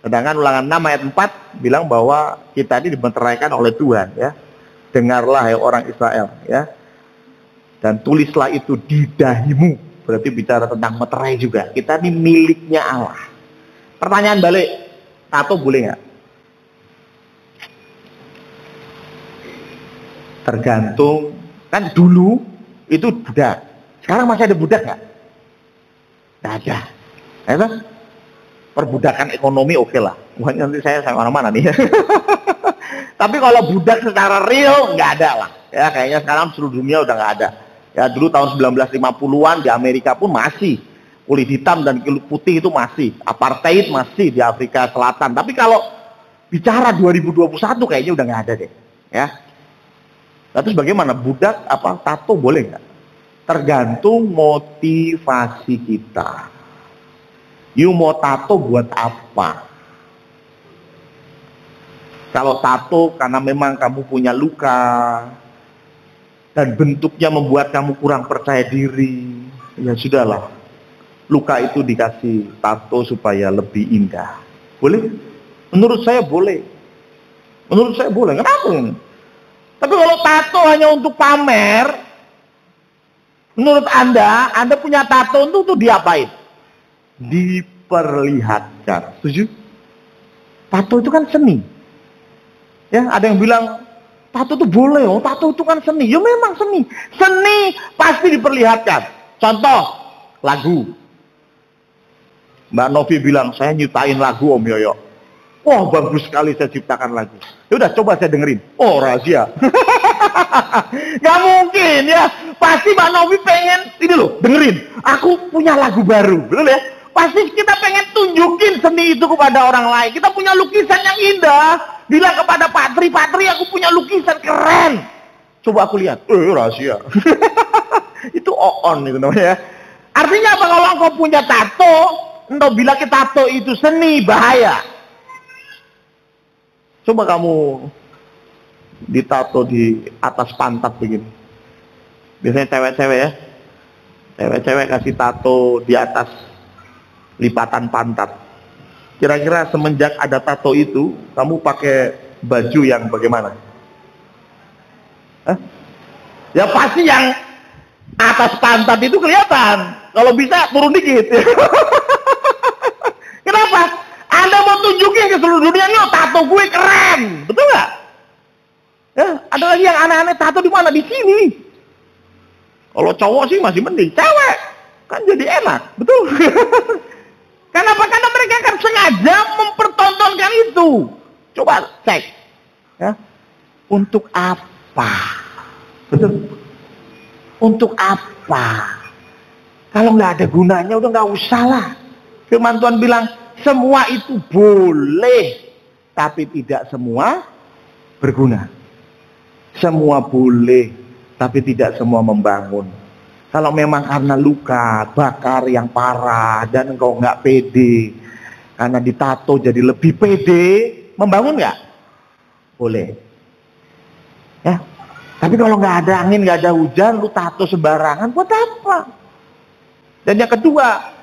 Sedangkan Ulangan 6 ayat 4 bilang bahwa kita ini dimeteraikan oleh Tuhan ya. Dengarlah hai orang Israel ya. Dan tulislah itu di dahimu. Berarti bicara tentang meterai juga. Kita ini miliknya Allah. Pertanyaan balik, tato boleh nggak? Tergantung. Kan dulu itu budak. Sekarang masih ada budak nggak? Nggak ada. Ya, perbudakan ekonomi oke lah. Nanti saya sama mana nih. Tapi kalau budak secara real nggak ada lah. Ya kayaknya sekarang seluruh dunia udah nggak ada. Ya dulu tahun 1950-an di Amerika pun masih. Kulit hitam dan kulit putih itu masih. Apartheid masih di Afrika Selatan. Tapi kalau bicara 2021 kayaknya udah nggak ada deh. Ya. Terus bagaimana? Budak apa tato boleh nggak? Tergantung motivasi kita. You mau tato buat apa? Kalau tato karena memang kamu punya luka dan bentuknya membuat kamu kurang percaya diri, ya sudahlah. luka itu dikasih tato supaya lebih indah. Boleh? Menurut saya boleh. Menurut saya boleh. Kenapa ini? Tapi kalau tato hanya untuk pamer, menurut Anda punya tato untuk diapain? Diperlihatkan. Setuju? Tato itu kan seni. Ya, ada yang bilang tato itu boleh, oh tato itu kan seni. Ya memang seni. Seni pasti diperlihatkan. Contoh, lagu. Mbak Novi bilang, saya nyiptain lagu Om Yoyo. Wah, bagus sekali saya ciptakan lagu. Ya udah, coba saya dengerin. Oh, rahasia. Gak mungkin ya. Pasti Mbak Novi pengen, ini loh, dengerin. Aku punya lagu baru, betul ya? Pasti kita pengen tunjukin seni itu kepada orang lain. Kita punya lukisan yang indah. Bilang kepada Pak Tri, aku punya lukisan keren. Coba aku lihat. Rahasia. Itu on itu namanya. Artinya apa kalau engkau punya tato, engkau bilang ke tato itu seni, bahaya. Coba kamu ditato di atas pantat begini. Biasanya cewek-cewek ya. Cewek-cewek kasih tato di atas lipatan pantat. Kira-kira semenjak ada tato itu, kamu pakai baju yang bagaimana? Hah? Ya pasti yang atas pantat itu kelihatan. Kalau bisa turun dikit. Kenapa? Anda mau tunjukin ke seluruh dunia, nih tato gue keren, betul nggak? Ya, ada lagi yang aneh-aneh, tato di mana? Di sini. Kalau cowok sih masih mending, cewek kan jadi enak, betul? Kenapa? Karena mereka akan sengaja mempertontonkan itu. Coba cek, ya, untuk apa? Betul? Untuk apa? Kalau nggak ada gunanya, udah nggak usah lah. Firman Tuhan bilang, semua itu boleh, tapi tidak semua berguna. Semua boleh, tapi tidak semua membangun. Kalau memang karena luka, bakar yang parah, dan engkau nggak pede, karena ditato jadi lebih pede, membangun nggak? Boleh. Ya. Tapi kalau nggak ada angin, nggak ada hujan, lu tato sembarangan, buat apa? Dan yang kedua,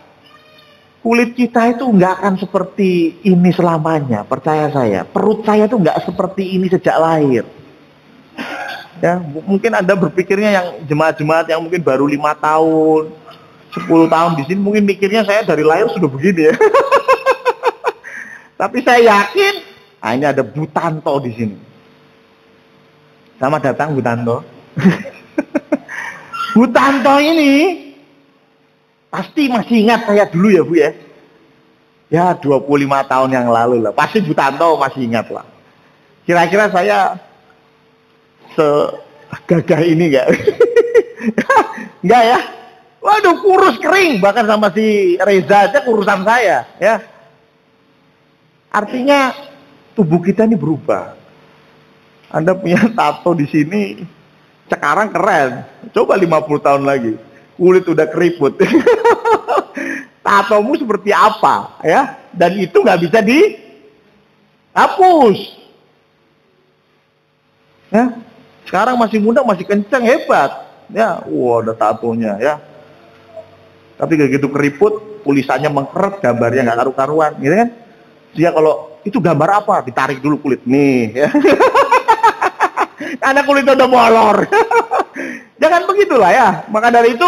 kulit kita itu nggak akan seperti ini selamanya, percaya saya. Perut saya itu nggak seperti ini sejak lahir. Ya, mungkin Anda berpikirnya yang jemaat-jemaat yang mungkin baru 5 tahun, 10 tahun di sini, mungkin mikirnya saya dari lahir sudah begini ya. Tapi saya yakin, ini ada Bu Tanto di sini. Selamat datang Bu Tanto. Bu Tanto ini pasti masih ingat saya dulu ya Bu ya. Ya 25 tahun yang lalu lah. Pasti Bu Tanto masih ingat lah. Kira-kira saya segagah ini enggak? Enggak ya? Waduh, kurus kering. Bahkan sama si Reza aja kurusan saya ya. Artinya tubuh kita ini berubah. Anda punya tato di sini sekarang keren. Coba 50 tahun lagi, kulit udah keriput. Tatomu seperti apa ya? Dan itu nggak bisa dihapus. Ya, sekarang masih muda, masih kencang, hebat. Ya, wah ada tatonya ya. Tapi kayak gitu keriput, tulisannya mengkeret, gambarnya nggak karu-karuan, gitu kan? Dia kalau itu gambar apa? Ditarik dulu kulit nih. Ya. Karena kulitnya udah molor. Jangan begitulah ya. Maka dari itu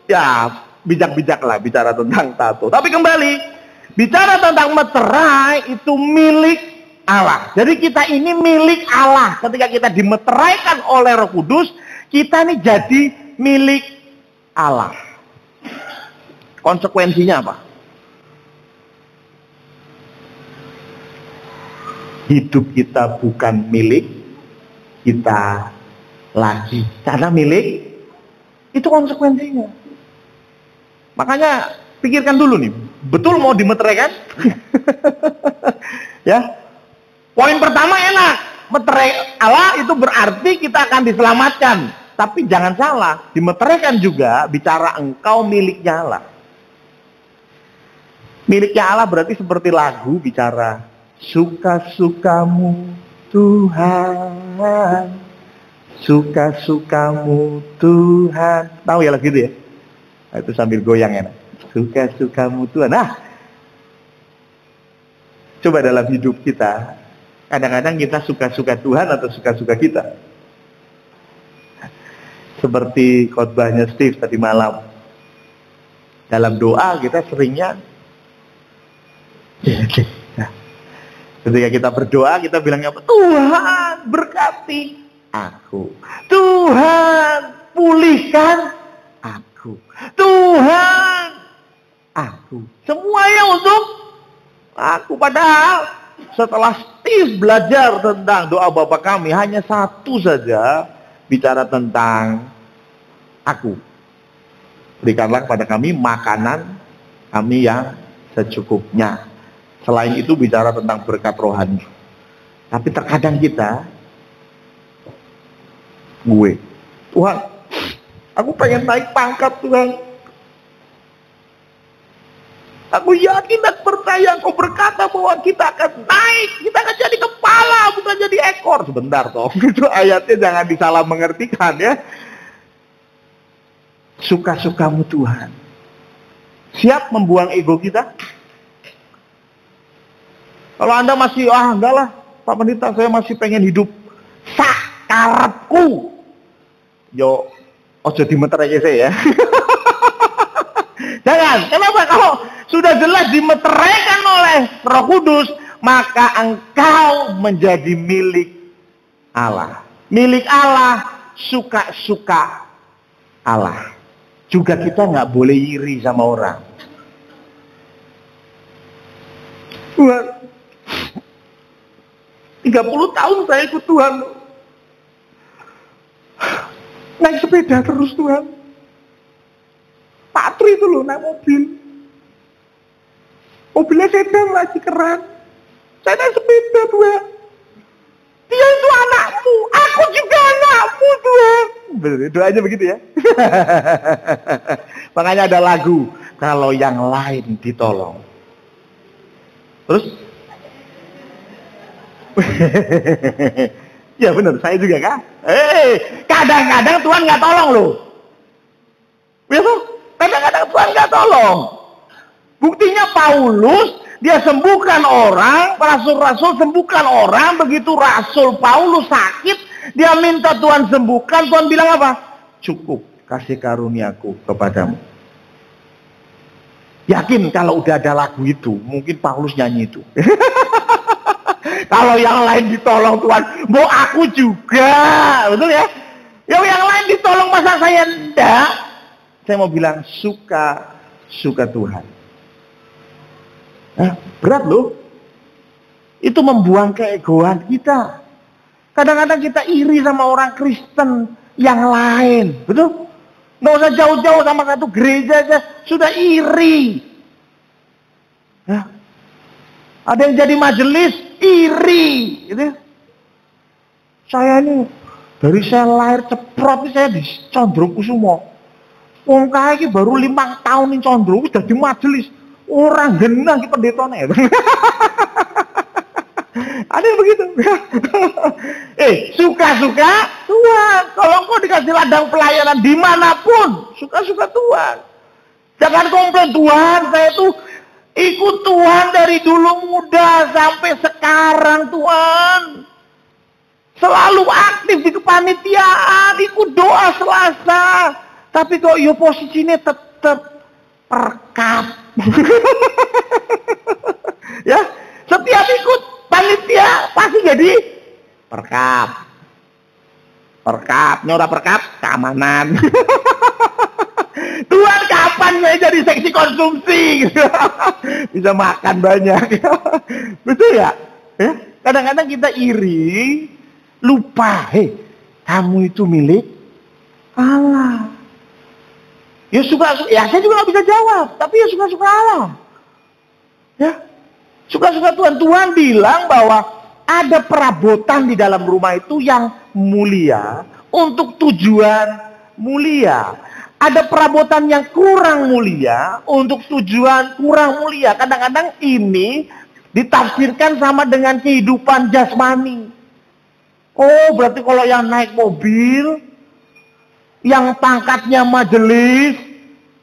ya bijak-bijaklah bicara tentang tato. Tapi kembali, bicara tentang meterai itu milik Allah. Jadi kita ini milik Allah. Ketika kita dimeteraikan oleh Roh Kudus, kita ini jadi milik Allah. Konsekuensinya apa? Hidup kita bukan milik kita lagi, karena milik itu konsekuensinya. Makanya pikirkan dulu nih, betul mau dimeteraikan? Ya, poin pertama enak, meterai Allah itu berarti kita akan diselamatkan. Tapi jangan salah, dimeteraikan juga bicara engkau miliknya Allah. Miliknya Allah berarti seperti lagu bicara suka-sukamu Tuhan, suka-sukamu Tuhan. Tahu ya lagu itu ya? Nah, itu sambil goyang ya. suka-sukamu Tuhan. Nah, coba dalam hidup kita, kadang-kadang kita suka-suka Tuhan atau suka-suka kita. Seperti khotbahnya Steve tadi malam. Dalam doa kita seringnya, nah, ketika kita berdoa kita bilangnya apa? Tuhan berkati aku. Tuhan pulihkan aku. Tuhan aku. Semuanya untuk aku. Padahal setelah Steve belajar tentang doa Bapa kami, hanya satu saja bicara tentang aku. Berikanlah kepada kami makanan kami yang secukupnya. Selain itu bicara tentang berkat rohani. Tapi terkadang kita, Tuhan, aku pengen naik pangkat Tuhan. Aku yakin dan percaya Engkau berkata bahwa kita akan naik, kita akan jadi kepala, bukan jadi ekor. Sebentar toh, itu ayatnya jangan disalah mengertikan ya. Suka-sukamu Tuhan. Siap membuang ego kita? Kalau Anda masih, enggak lah Pak Pendeta, saya masih pengen hidup sakarepku. Yo, ojo dimeterake saya ya. Jangan, kenapa? Kalau sudah jelas dimeteraikan oleh Roh Kudus, maka engkau menjadi milik Allah. Milik Allah, suka-suka Allah. Juga kita nggak boleh iri sama orang. Tuhan, 30 tahun saya ikut Tuhan. Naik sepeda terus Tuhan. Pak Tri itu loh naik mobil. Mobilnya sedan lagi keren. Saya naik sepeda Tuhan. Dia itu anakmu, aku juga anakmu Tuhan. Doanya begitu ya. Makanya ada lagu, kalau yang lain ditolong. Terus? Ya benar, saya juga kan. Kadang-kadang Tuhan nggak tolong loh. Ya tuh, kadang-kadang Tuhan nggak tolong. Buktinya Paulus, dia sembuhkan orang, rasul-rasul sembuhkan orang. Begitu Rasul Paulus sakit, dia minta Tuhan sembuhkan. Tuhan bilang apa? Cukup kasih karuniaku kepadamu. Yakin kalau udah ada lagu itu, mungkin Paulus nyanyi itu. Kalau yang lain ditolong Tuhan, mau aku juga, betul ya? Yang lain ditolong masa saya enggak? Saya mau bilang suka Tuhan. Berat loh. Itu membuang keegoan kita. Kadang-kadang kita iri sama orang Kristen yang lain, betul? Nggak usah jauh-jauh sama satu gereja aja, sudah iri. Ada yang jadi majelis, iri. Gitu. Saya ini, dari saya lahir ceprot, saya di Condrokusumo. Wong kaya ini baru 5 tahun ini Condro, sudah di majelis. Orang genah di pendetanya. Ada yang begitu. Suka-suka Tuhan. Kalau engkau dikasih ladang pelayanan dimanapun, suka-suka Tuhan. Jangan komplain, Tuhan saya tuh ikut Tuhan dari dulu muda sampai sekarang Tuhan. Selalu aktif di kepanitiaan, ikut doa Selasa. Tapi kok yo posisinya tetap perkap. Ya, setiap ikut panitia pasti jadi perkap. Ora perkap, keamanan. Tuhan kapan saya jadi seksi konsumsi? Bisa makan banyak. Betul ya? Kadang-kadang kita iri, lupa. Kamu itu milik Allah. Ya saya juga gak bisa jawab. Tapi ya suka-suka Allah. Ya, suka-suka Tuhan. Tuhan bilang bahwa ada perabotan di dalam rumah itu yang mulia untuk tujuan mulia. Ada perabotan yang kurang mulia untuk tujuan kurang mulia. Kadang-kadang ini ditafsirkan sama dengan kehidupan jasmani. Oh, berarti kalau yang naik mobil, yang pangkatnya majelis,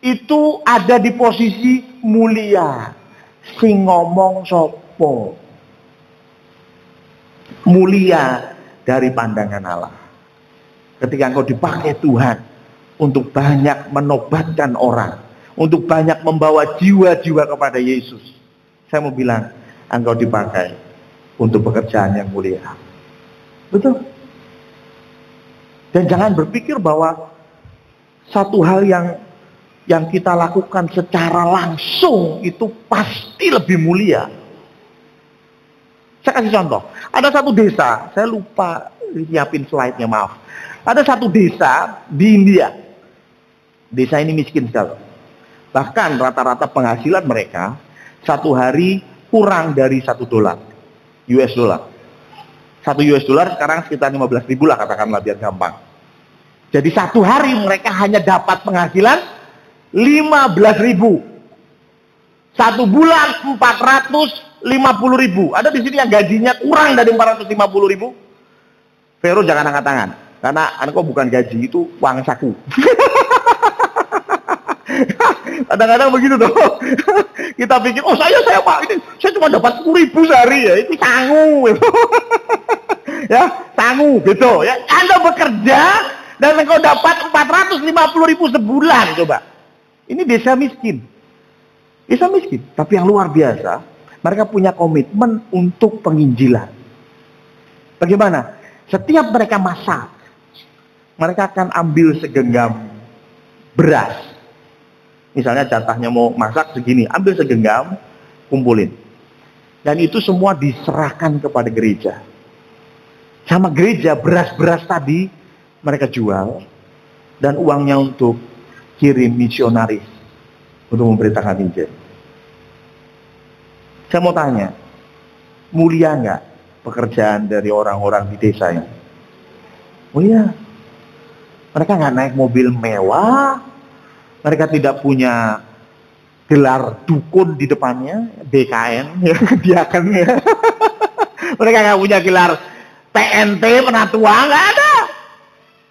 itu ada di posisi mulia. Sing ngomong sopo? Mulia dari pandangan Allah. Ketika engkau dipakai Tuhan untuk banyak menobatkan orang, untuk banyak membawa jiwa-jiwa kepada Yesus, saya mau bilang, engkau dipakai untuk pekerjaan yang mulia. Betul? Dan jangan berpikir bahwa satu hal yang kita lakukan secara langsung itu pasti lebih mulia. Saya kasih contoh. Ada satu desa, saya lupa nyiapin slide-nya, maaf. Ada satu desa di India. Desa ini miskin sekali. Bahkan rata-rata penghasilan mereka satu hari kurang dari $1 US dollar. 1 US dollar sekarang sekitar 15.000 lah, katakanlah biar gampang. Jadi satu hari mereka hanya dapat penghasilan 15.000. Satu bulan 450.000. Ada di sini yang gajinya kurang dari 450.000. Vero jangan angkat tangan, karena engkau bukan gaji, itu uang saku. Kadang-kadang begitu tuh. Kita pikir, oh saya Pak, ini saya cuma dapat 10.000 sehari ya, ini sangu. Ya, sangu gitu ya. Anda bekerja dan engkau dapat 450.000 sebulan, coba. Ini desa miskin. Desa miskin, tapi yang luar biasa, mereka punya komitmen untuk penginjilan. Bagaimana? Setiap mereka masak, mereka akan ambil segenggam beras. Misalnya jatahnya mau masak segini, ambil segenggam, kumpulin. Dan itu semua diserahkan kepada gereja. Sama gereja, beras-beras tadi mereka jual, dan uangnya untuk kirim misionaris untuk memberitakan Injil. Saya mau tanya, mulia nggak pekerjaan dari orang-orang di desa ini? Mulia. Mereka nggak naik mobil mewah, mereka tidak punya gelar dukun di depannya, BKN, ya, diaken ya. Mereka nggak punya gelar TNT, penatua, nggak ada.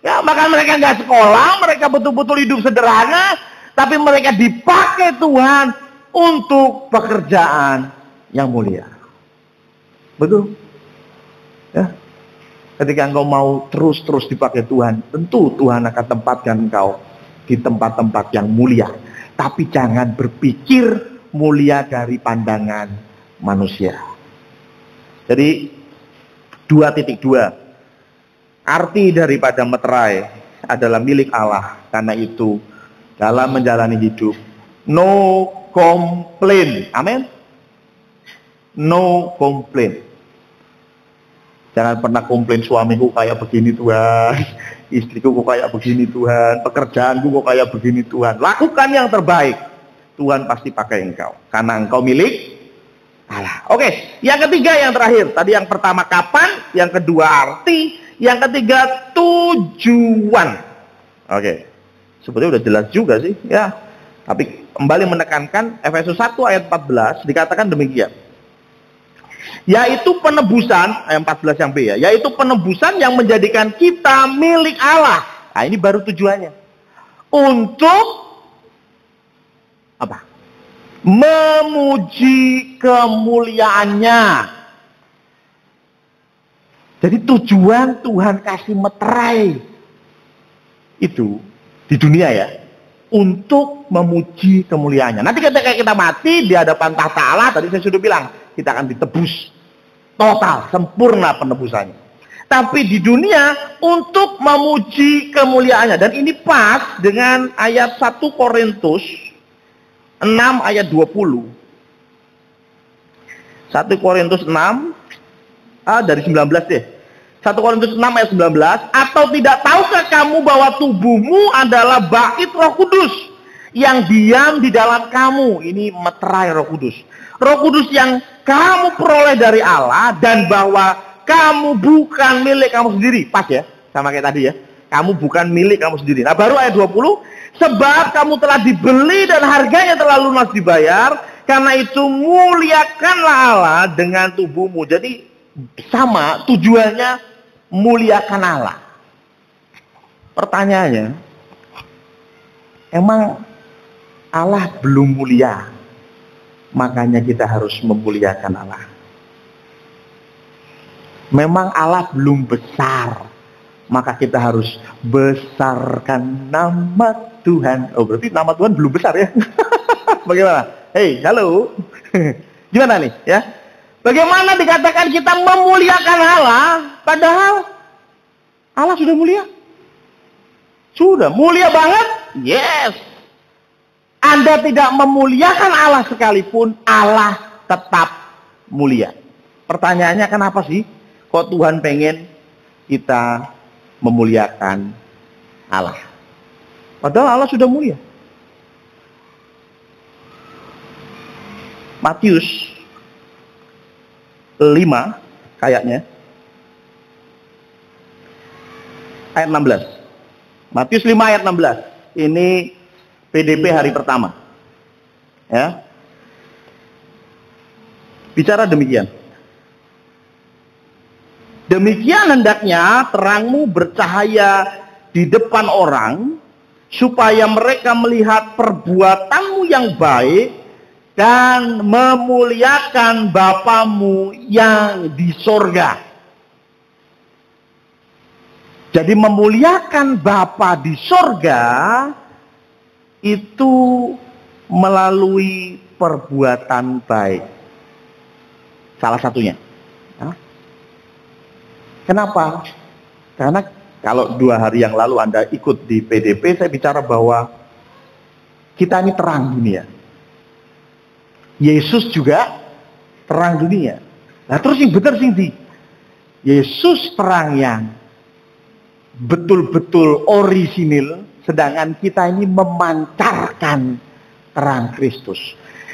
Ya, bahkan mereka nggak sekolah, mereka betul-betul hidup sederhana, tapi mereka dipakai Tuhan untuk pekerjaan yang mulia. Betul? Ya. Ketika engkau mau terus-terus dipakai Tuhan, tentu Tuhan akan tempatkan engkau di tempat-tempat yang mulia. Tapi jangan berpikir mulia dari pandangan manusia. Jadi 2.2, arti daripada meterai adalah milik Allah. Karena itu dalam menjalani hidup, no complain. Amin. No complain. Jangan pernah komplain, suamiku kayak begini Tuhan, istriku kok kayak begini Tuhan, pekerjaanku kok kayak begini Tuhan. Lakukan yang terbaik, Tuhan pasti pakai engkau, karena engkau milik Allah. Oke, yang ketiga, yang terakhir. Tadi yang pertama kapan, yang kedua arti, yang ketiga tujuan. Oke, sebetulnya udah jelas juga sih ya. Tapi kembali menekankan Efesus 1 ayat 14 dikatakan demikian. Yaitu penebusan, ayat 14 yang B ya, yaitu penebusan yang menjadikan kita milik Allah. Nah, ini baru tujuannya. Untuk apa? Memuji kemuliaannya. Jadi tujuan Tuhan kasih meterai itu di dunia ya, untuk memuji kemuliaannya. Nanti ketika kita mati di hadapan tahta Allah, tadi saya sudah bilang, kita akan ditebus total, sempurna penebusannya. Tapi di dunia untuk memuji kemuliaannya. Dan ini pas dengan ayat 1 Korintus 6 ayat 20. 1 Korintus 6 dari 19 deh. 1 Korintus 6 ayat 19. Atau tidak tahukah kamu bahwa tubuhmu adalah bait Roh Kudus yang diam di dalam kamu? Ini meterai Roh Kudus. Roh Kudus yang kamu peroleh dari Allah, dan bahwa kamu bukan milik kamu sendiri. Pas ya, sama kayak tadi ya. Kamu bukan milik kamu sendiri. Nah, baru ayat 20. Sebab kamu telah dibeli dan harganya telah lunas dibayar. Karena itu muliakanlah Allah dengan tubuhmu. Jadi sama tujuannya, muliakan Allah. Pertanyaannya, emang Allah belum mulia, makanya kita harus memuliakan Allah. Memang Allah belum besar, maka kita harus besarkan nama Tuhan. Oh, berarti nama Tuhan belum besar ya? Bagaimana? Hey, halo. Gimana nih ya? Bagaimana dikatakan kita memuliakan Allah, padahal Allah sudah mulia? Sudah mulia banget? Yes. Anda tidak memuliakan Allah sekalipun, Allah tetap mulia. Pertanyaannya kenapa sih? Kok Tuhan pengen kita memuliakan Allah? Padahal Allah sudah mulia. Matius 5 kayaknya. Ayat 16. Matius 5 ayat 16. Ini PDP hari pertama. Ya. Bicara demikian. Demikian hendaknya terangmu bercahaya di depan orang, supaya mereka melihat perbuatanmu yang baik dan memuliakan Bapamu yang di sorga. Jadi memuliakan Bapa di sorga itu melalui perbuatan baik. Salah satunya. Ya. Kenapa? Karena kalau 2 hari yang lalu Anda ikut di PDP, saya bicara bahwa kita ini terang dunia. Yesus juga terang dunia. Nah terus yang benar sih, Yesus terang yang betul-betul orisinil, sedangkan kita ini memancarkan terang Kristus.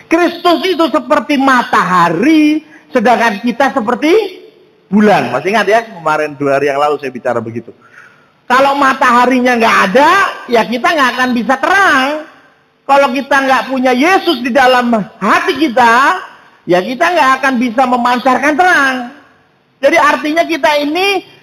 Kristus itu seperti matahari, sedangkan kita seperti bulan. Masih ingat ya, kemarin 2 hari yang lalu saya bicara begitu. Kalau mataharinya nggak ada, ya kita nggak akan bisa terang. Kalau kita nggak punya Yesus di dalam hati kita, ya kita nggak akan bisa memancarkan terang. Jadi artinya kita ini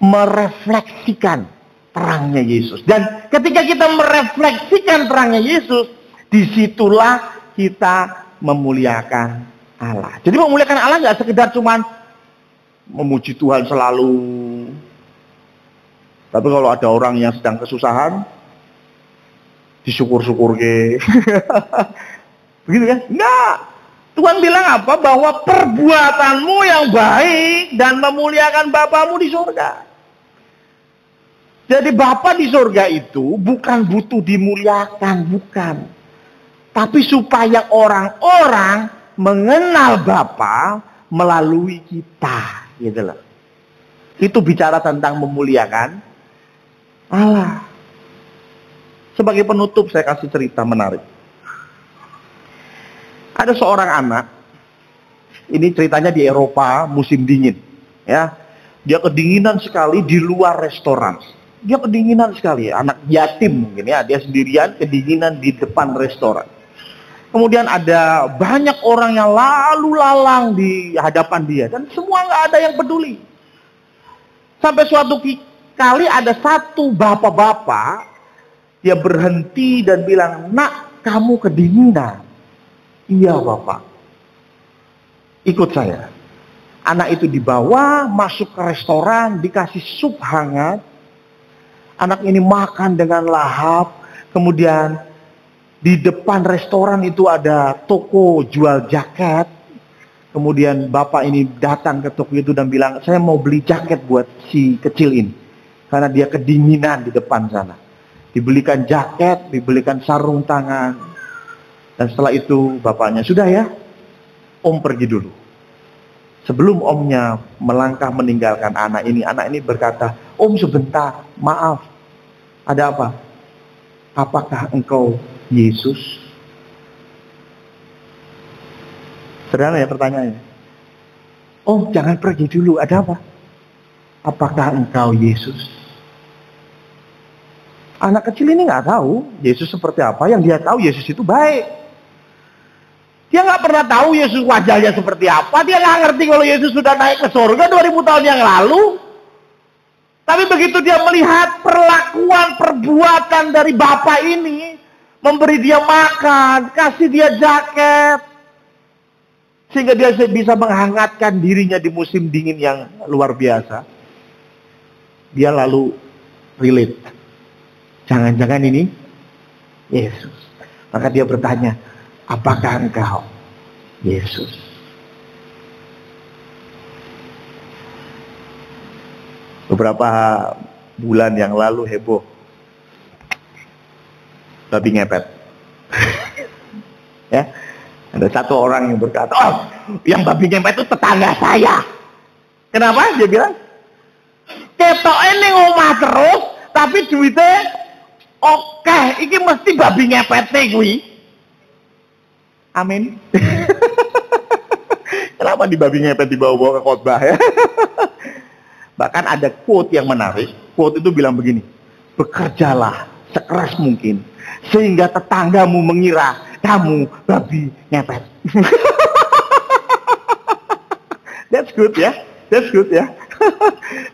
merefleksikan terangnya Yesus. Dan ketika kita merefleksikan terangnya Yesus, disitulah kita memuliakan Allah. Jadi memuliakan Allah nggak sekedar cuman memuji Tuhan selalu. Tapi kalau ada orang yang sedang kesusahan, disyukur-syukur ke. Begitu kan? Enggak. Tuhan bilang apa? Bahwa perbuatanmu yang baik dan memuliakan Bapamu di surga. Jadi Bapa di surga itu bukan butuh dimuliakan, bukan. Tapi supaya orang-orang mengenal Bapa melalui kita, gitu loh. Itu bicara tentang memuliakan Allah. Sebagai penutup saya kasih cerita menarik. Ada seorang anak, ini ceritanya di Eropa musim dingin, ya. Dia kedinginan sekali di luar restoran. Dia kedinginan sekali, anak yatim mungkin ya, dia sendirian kedinginan di depan restoran. Kemudian ada banyak orang yang lalu lalang di hadapan dia dan semua nggak ada yang peduli. Sampai suatu kali ada satu bapak-bapak, dia berhenti dan bilang, "Nak, kamu kedinginan." "Iya Bapak." "Ikut saya." Anak itu dibawa masuk ke restoran, dikasih sup hangat. Anak ini makan dengan lahap. Kemudian di depan restoran itu ada toko jual jaket. Kemudian bapak ini datang ke toko itu dan bilang, "Saya mau beli jaket buat si kecil ini. Karena dia kedinginan di depan sana." Dibelikan jaket, dibelikan sarung tangan. Dan setelah itu bapaknya, "Sudah ya, Om pergi dulu." Sebelum omnya melangkah meninggalkan anak ini berkata, "Om sebentar, maaf. Ada apa? Apakah engkau Yesus?" Sederhana ya pertanyaannya. "Oh jangan pergi dulu, ada apa? Apakah engkau Yesus?" Anak kecil ini nggak tahu Yesus seperti apa. Yang dia tahu Yesus itu baik. Dia nggak pernah tahu Yesus wajahnya seperti apa. Dia nggak ngerti kalau Yesus sudah naik ke surga 2000 tahun yang lalu. Tapi begitu dia melihat perlakuan, perbuatan dari bapak ini, memberi dia makan, kasih dia jaket, sehingga dia bisa menghangatkan dirinya di musim dingin yang luar biasa. Dia lalu relate. Jangan-jangan ini Yesus. Maka dia bertanya, apakah engkau Yesus? Beberapa bulan yang lalu heboh babi ngepet. Ya, ada satu orang yang berkata, oh, yang babi ngepet itu tetangga saya. Kenapa? Dia bilang, ketok ini ngomah terus, tapi duitnya oke, ini mesti babi ngepet kuwi. Amin. Kenapa di babi ngepet dibawa-bawa ke khotbah ya? Bahkan ada quote yang menarik. Quote itu bilang begini, bekerjalah sekeras mungkin sehingga tetanggamu mengira kamu babi ngepet. That's good ya. That's good ya.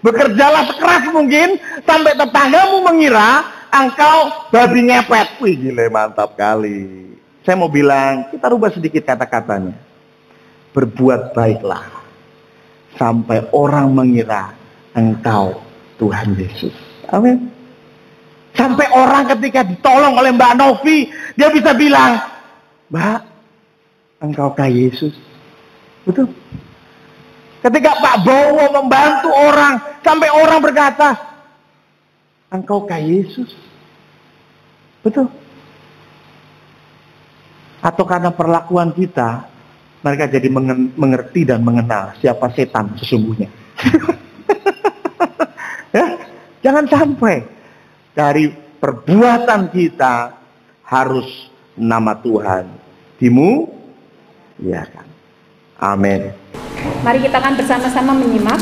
Bekerjalah sekeras mungkin sampai tetanggamu mengira engkau babi ngepet. Wih, gile, mantap kali. Saya mau bilang, kita rubah sedikit kata-katanya. Berbuat baiklah sampai orang mengira engkau Tuhan Yesus. Amin. Sampai orang ketika ditolong oleh Mbak Novi, dia bisa bilang, Mbak, engkaukah Yesus? Betul. Ketika Pak Bowo membantu orang, sampai orang berkata, engkaukah Yesus? Betul. Atau karena perlakuan kita, mereka jadi mengerti dan mengenal siapa setan sesungguhnya. Ya, jangan sampai dari perbuatan kita harus nama Tuhan dimuliakan. Amin. Mari kita akan bersama-sama menyimak.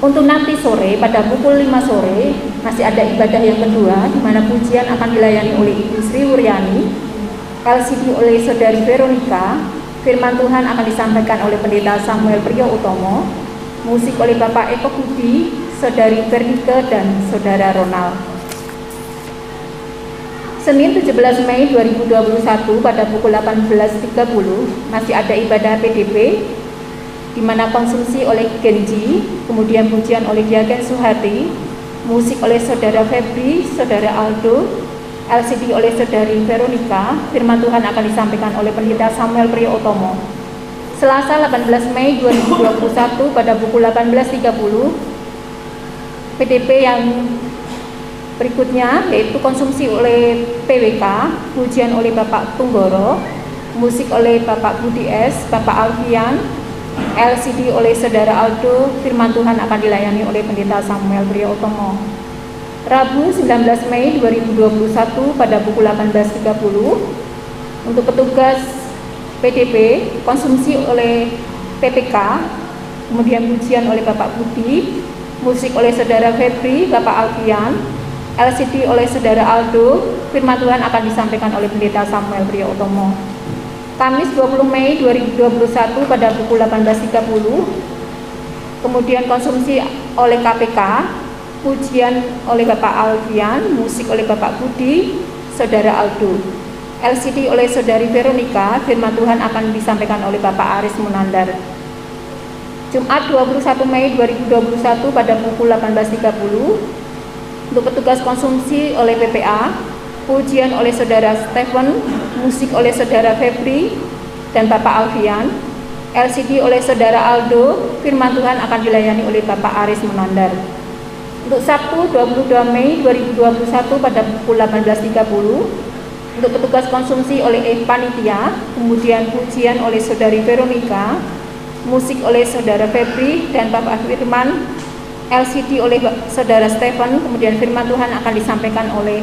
Untuk nanti sore, pada pukul 5 sore, masih ada ibadah yang kedua, di mana pujian akan dilayani oleh Ibu Sri Wuryani, LCD oleh Saudari Veronica, firman Tuhan akan disampaikan oleh Pendeta Samuel Priyo Utomo, musik oleh Bapak Eko Budi, Saudari Bernike, dan Saudara Ronald. Senin 17 Mei 2021 pada pukul 18.30 masih ada ibadah PDP, di mana konsumsi oleh Genji, kemudian pujian oleh Diaken Suhati, musik oleh Saudara Febri, Saudara Aldo, LCD oleh Saudari Veronica, firman Tuhan akan disampaikan oleh Pendeta Samuel Priyo Utomo. Selasa 18 Mei 2021 pada pukul 18.30 PDP yang berikutnya yaitu konsumsi oleh PWK, pujian oleh Bapak Tunggoro, musik oleh Bapak Budi S, Bapak Alfian, LCD oleh Saudara Aldo, firman Tuhan akan dilayani oleh Pendeta Samuel Priyo Utomo. Rabu 19 Mei 2021 pada pukul 18.30 untuk petugas PDP, konsumsi oleh PPK, kemudian pujian oleh Bapak Budi, musik oleh Saudara Febri, Bapak Alfian, LCD oleh Saudara Aldo, firman Tuhan akan disampaikan oleh Pendeta Samuel Priyo Utomo. Kamis 20 Mei 2021 pada pukul 18.30, kemudian konsumsi oleh KPK, pujian oleh Bapak Alfian, musik oleh Bapak Budi, Saudara Aldo. LCD oleh Saudari Veronica, firman Tuhan akan disampaikan oleh Bapak Aris Munandar. Jumat 21 Mei 2021 pada pukul 18.30 untuk petugas konsumsi oleh PPA, pujian oleh Saudara Stephen, musik oleh Saudara Febri dan Bapak Alfian, LCD oleh Saudara Aldo, firman Tuhan akan dilayani oleh Bapak Aris Munandar. Untuk Sabtu 22 Mei 2021 pada pukul 18.30 untuk petugas konsumsi oleh panitia, kemudian pujian oleh Saudari Veronica, musik oleh Saudara Febri dan Bapak Firman, LCD oleh Saudara Stephen, kemudian firman Tuhan akan disampaikan oleh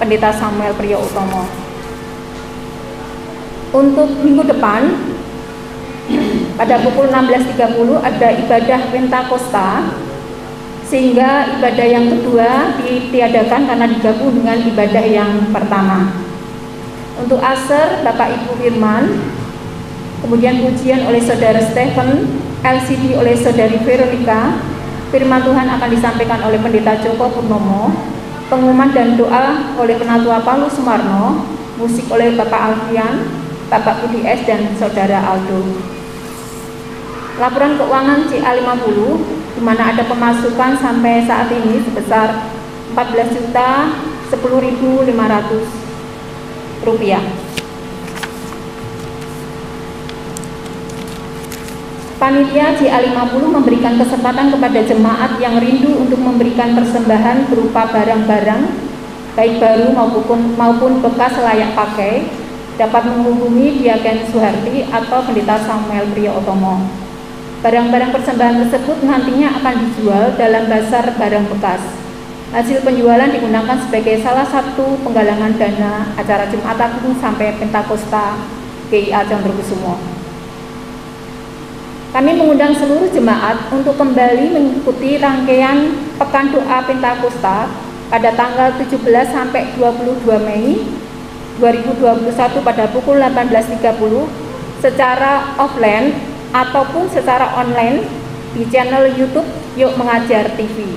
Pendeta Samuel Priyo Utomo. Untuk minggu depan pada pukul 16.30 ada ibadah Pentakosta, sehingga ibadah yang kedua ditiadakan karena digabung dengan ibadah yang pertama. Untuk Aser, Bapak Ibu Firman, kemudian pujian oleh Saudara Stephen, LCD oleh Saudari Veronica, firman Tuhan akan disampaikan oleh Pendeta Joko Purnomo, pengumuman dan doa oleh Penatua Paulus Sumarno, musik oleh Bapak Alfian, Bapak Budi S, dan Saudara Aldo. Laporan keuangan CA50, di mana ada pemasukan sampai saat ini sebesar Rp14.10.500. Panitia CA50 memberikan kesempatan kepada jemaat yang rindu untuk memberikan persembahan berupa barang-barang, baik baru maupun bekas layak pakai, dapat menghubungi Diaken Suharti atau Pendeta Samuel Priyo Otomo. Barang-barang persembahan tersebut nantinya akan dijual dalam bazar barang bekas. Hasil penjualan digunakan sebagai salah satu penggalangan dana acara Jumat Agung sampai Pentakosta GIA Condrokusumo. Kami mengundang seluruh jemaat untuk kembali mengikuti rangkaian Pekan Doa Pentakosta pada tanggal 17 sampai 22 Mei 2021 pada pukul 18.30 secara offline ataupun secara online di channel YouTube Yuk Mengajar TV.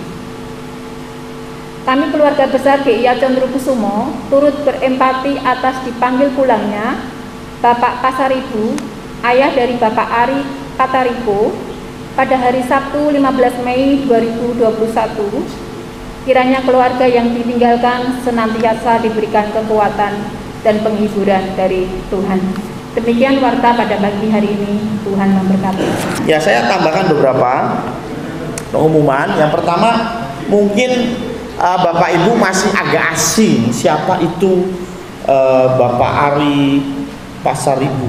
Kami keluarga besar GIA Condrokusumo turut berempati atas dipanggil pulangnya Bapak Pasaribu, ayah dari Bapak Ari Katariko, pada hari Sabtu 15 Mei 2021. Kiranya keluarga yang ditinggalkan senantiasa diberikan kekuatan dan penghiburan dari Tuhan. Demikian warta pada pagi hari ini. Tuhan memberkati. Ya, saya tambahkan beberapa pengumuman. Yang pertama, mungkin Bapak Ibu masih agak asing siapa itu Bapak Ari Pasaribu,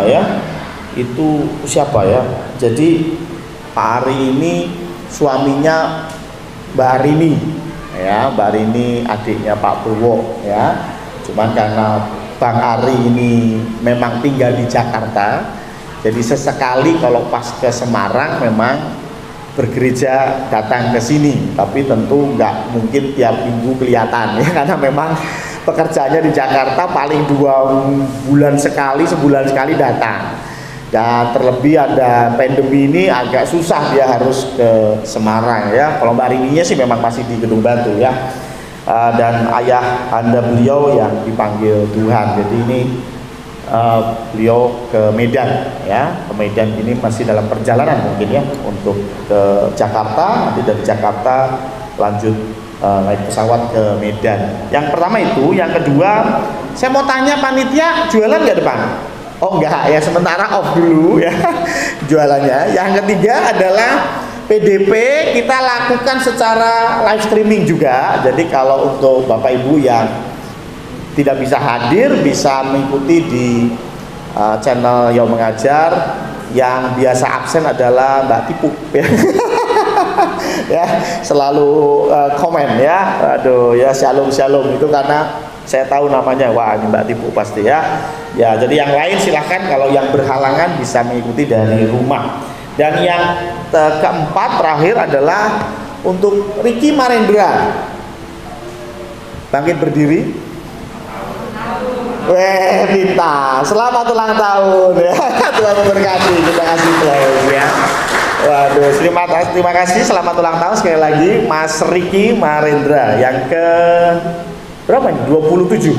ya. Itu siapa ya? Jadi Pak Ari ini suaminya Mbak Arini, ya. Mbak Arini adiknya Pak Purwo, ya. Cuman karena Bang Ari ini memang tinggal di Jakarta, jadi sesekali kalau pas ke Semarang memang bergereja datang ke sini, tapi tentu nggak mungkin tiap minggu kelihatan, ya, karena memang pekerjaannya di Jakarta paling 2 bulan sekali, sebulan sekali datang. Dan terlebih ada pandemi ini agak susah dia harus ke Semarang, ya. Kalau Mbak Rininya sih memang masih di Gedung Batu, ya. Dan ayah anda beliau yang dipanggil Tuhan. Jadi ini beliau ke Medan, ya. Ke Medan ini masih dalam perjalanan mungkin, ya, untuk ke Jakarta. Nanti dari Jakarta lanjut naik pesawat ke Medan. Yang pertama itu. Yang kedua, saya mau tanya panitia jualan nggak depan? Oh enggak, ya sementara off dulu, ya jualannya. Yang ketiga adalah PDP kita lakukan secara live streaming juga. Jadi kalau untuk Bapak Ibu yang tidak bisa hadir, bisa mengikuti di channel Yuk Mengajar. Yang biasa absen adalah Mbak Tipu, ya. Ya, selalu komen, ya. Aduh, ya shalom itu karena saya tahu namanya. Wah, ini Mbak Tipu pasti, ya. Ya, jadi yang lain silahkan kalau yang berhalangan bisa mengikuti dari rumah. Dan yang keempat terakhir adalah untuk Ricky Marendra. Bangkit berdiri. Weh, Vita, selamat ulang tahun, ya. Tuhan memberkati. Kita kasih aplaus, ya. Waduh, terima kasih. Selamat ulang tahun sekali lagi Mas Ricky Marendra yang ke berapa nih? 27.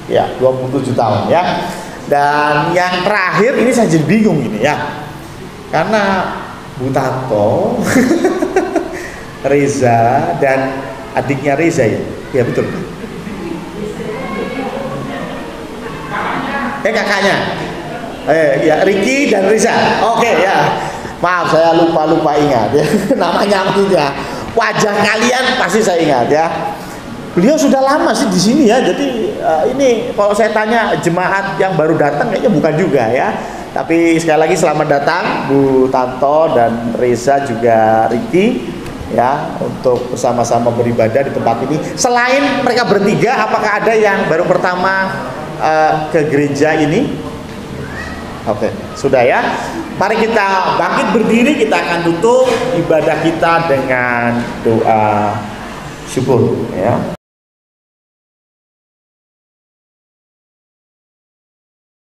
Ya, 27 tahun, ya. Dan yang terakhir ini saya jadi bingung ini, ya. Karena Bu Tato, Reza dan adiknya Reza, ya. Ya betul. Kakaknya. Ya, Ricky dan Reza. Oke, ya. Maaf, saya lupa ingat, ya. Namanya maksudnya. Wajah kalian pasti saya ingat, ya. Beliau sudah lama sih di sini, ya. Jadi ini kalau saya tanya jemaat yang baru datang kayaknya bukan juga, ya. Tapi sekali lagi selamat datang Bu Tanto dan Reza juga Ricky, ya, untuk bersama-sama beribadah di tempat ini. Selain mereka bertiga, apakah ada yang baru pertama ke gereja ini? Oke, sudah, ya. Mari kita bangkit berdiri, kita akan tutup ibadah kita dengan doa syukur, ya.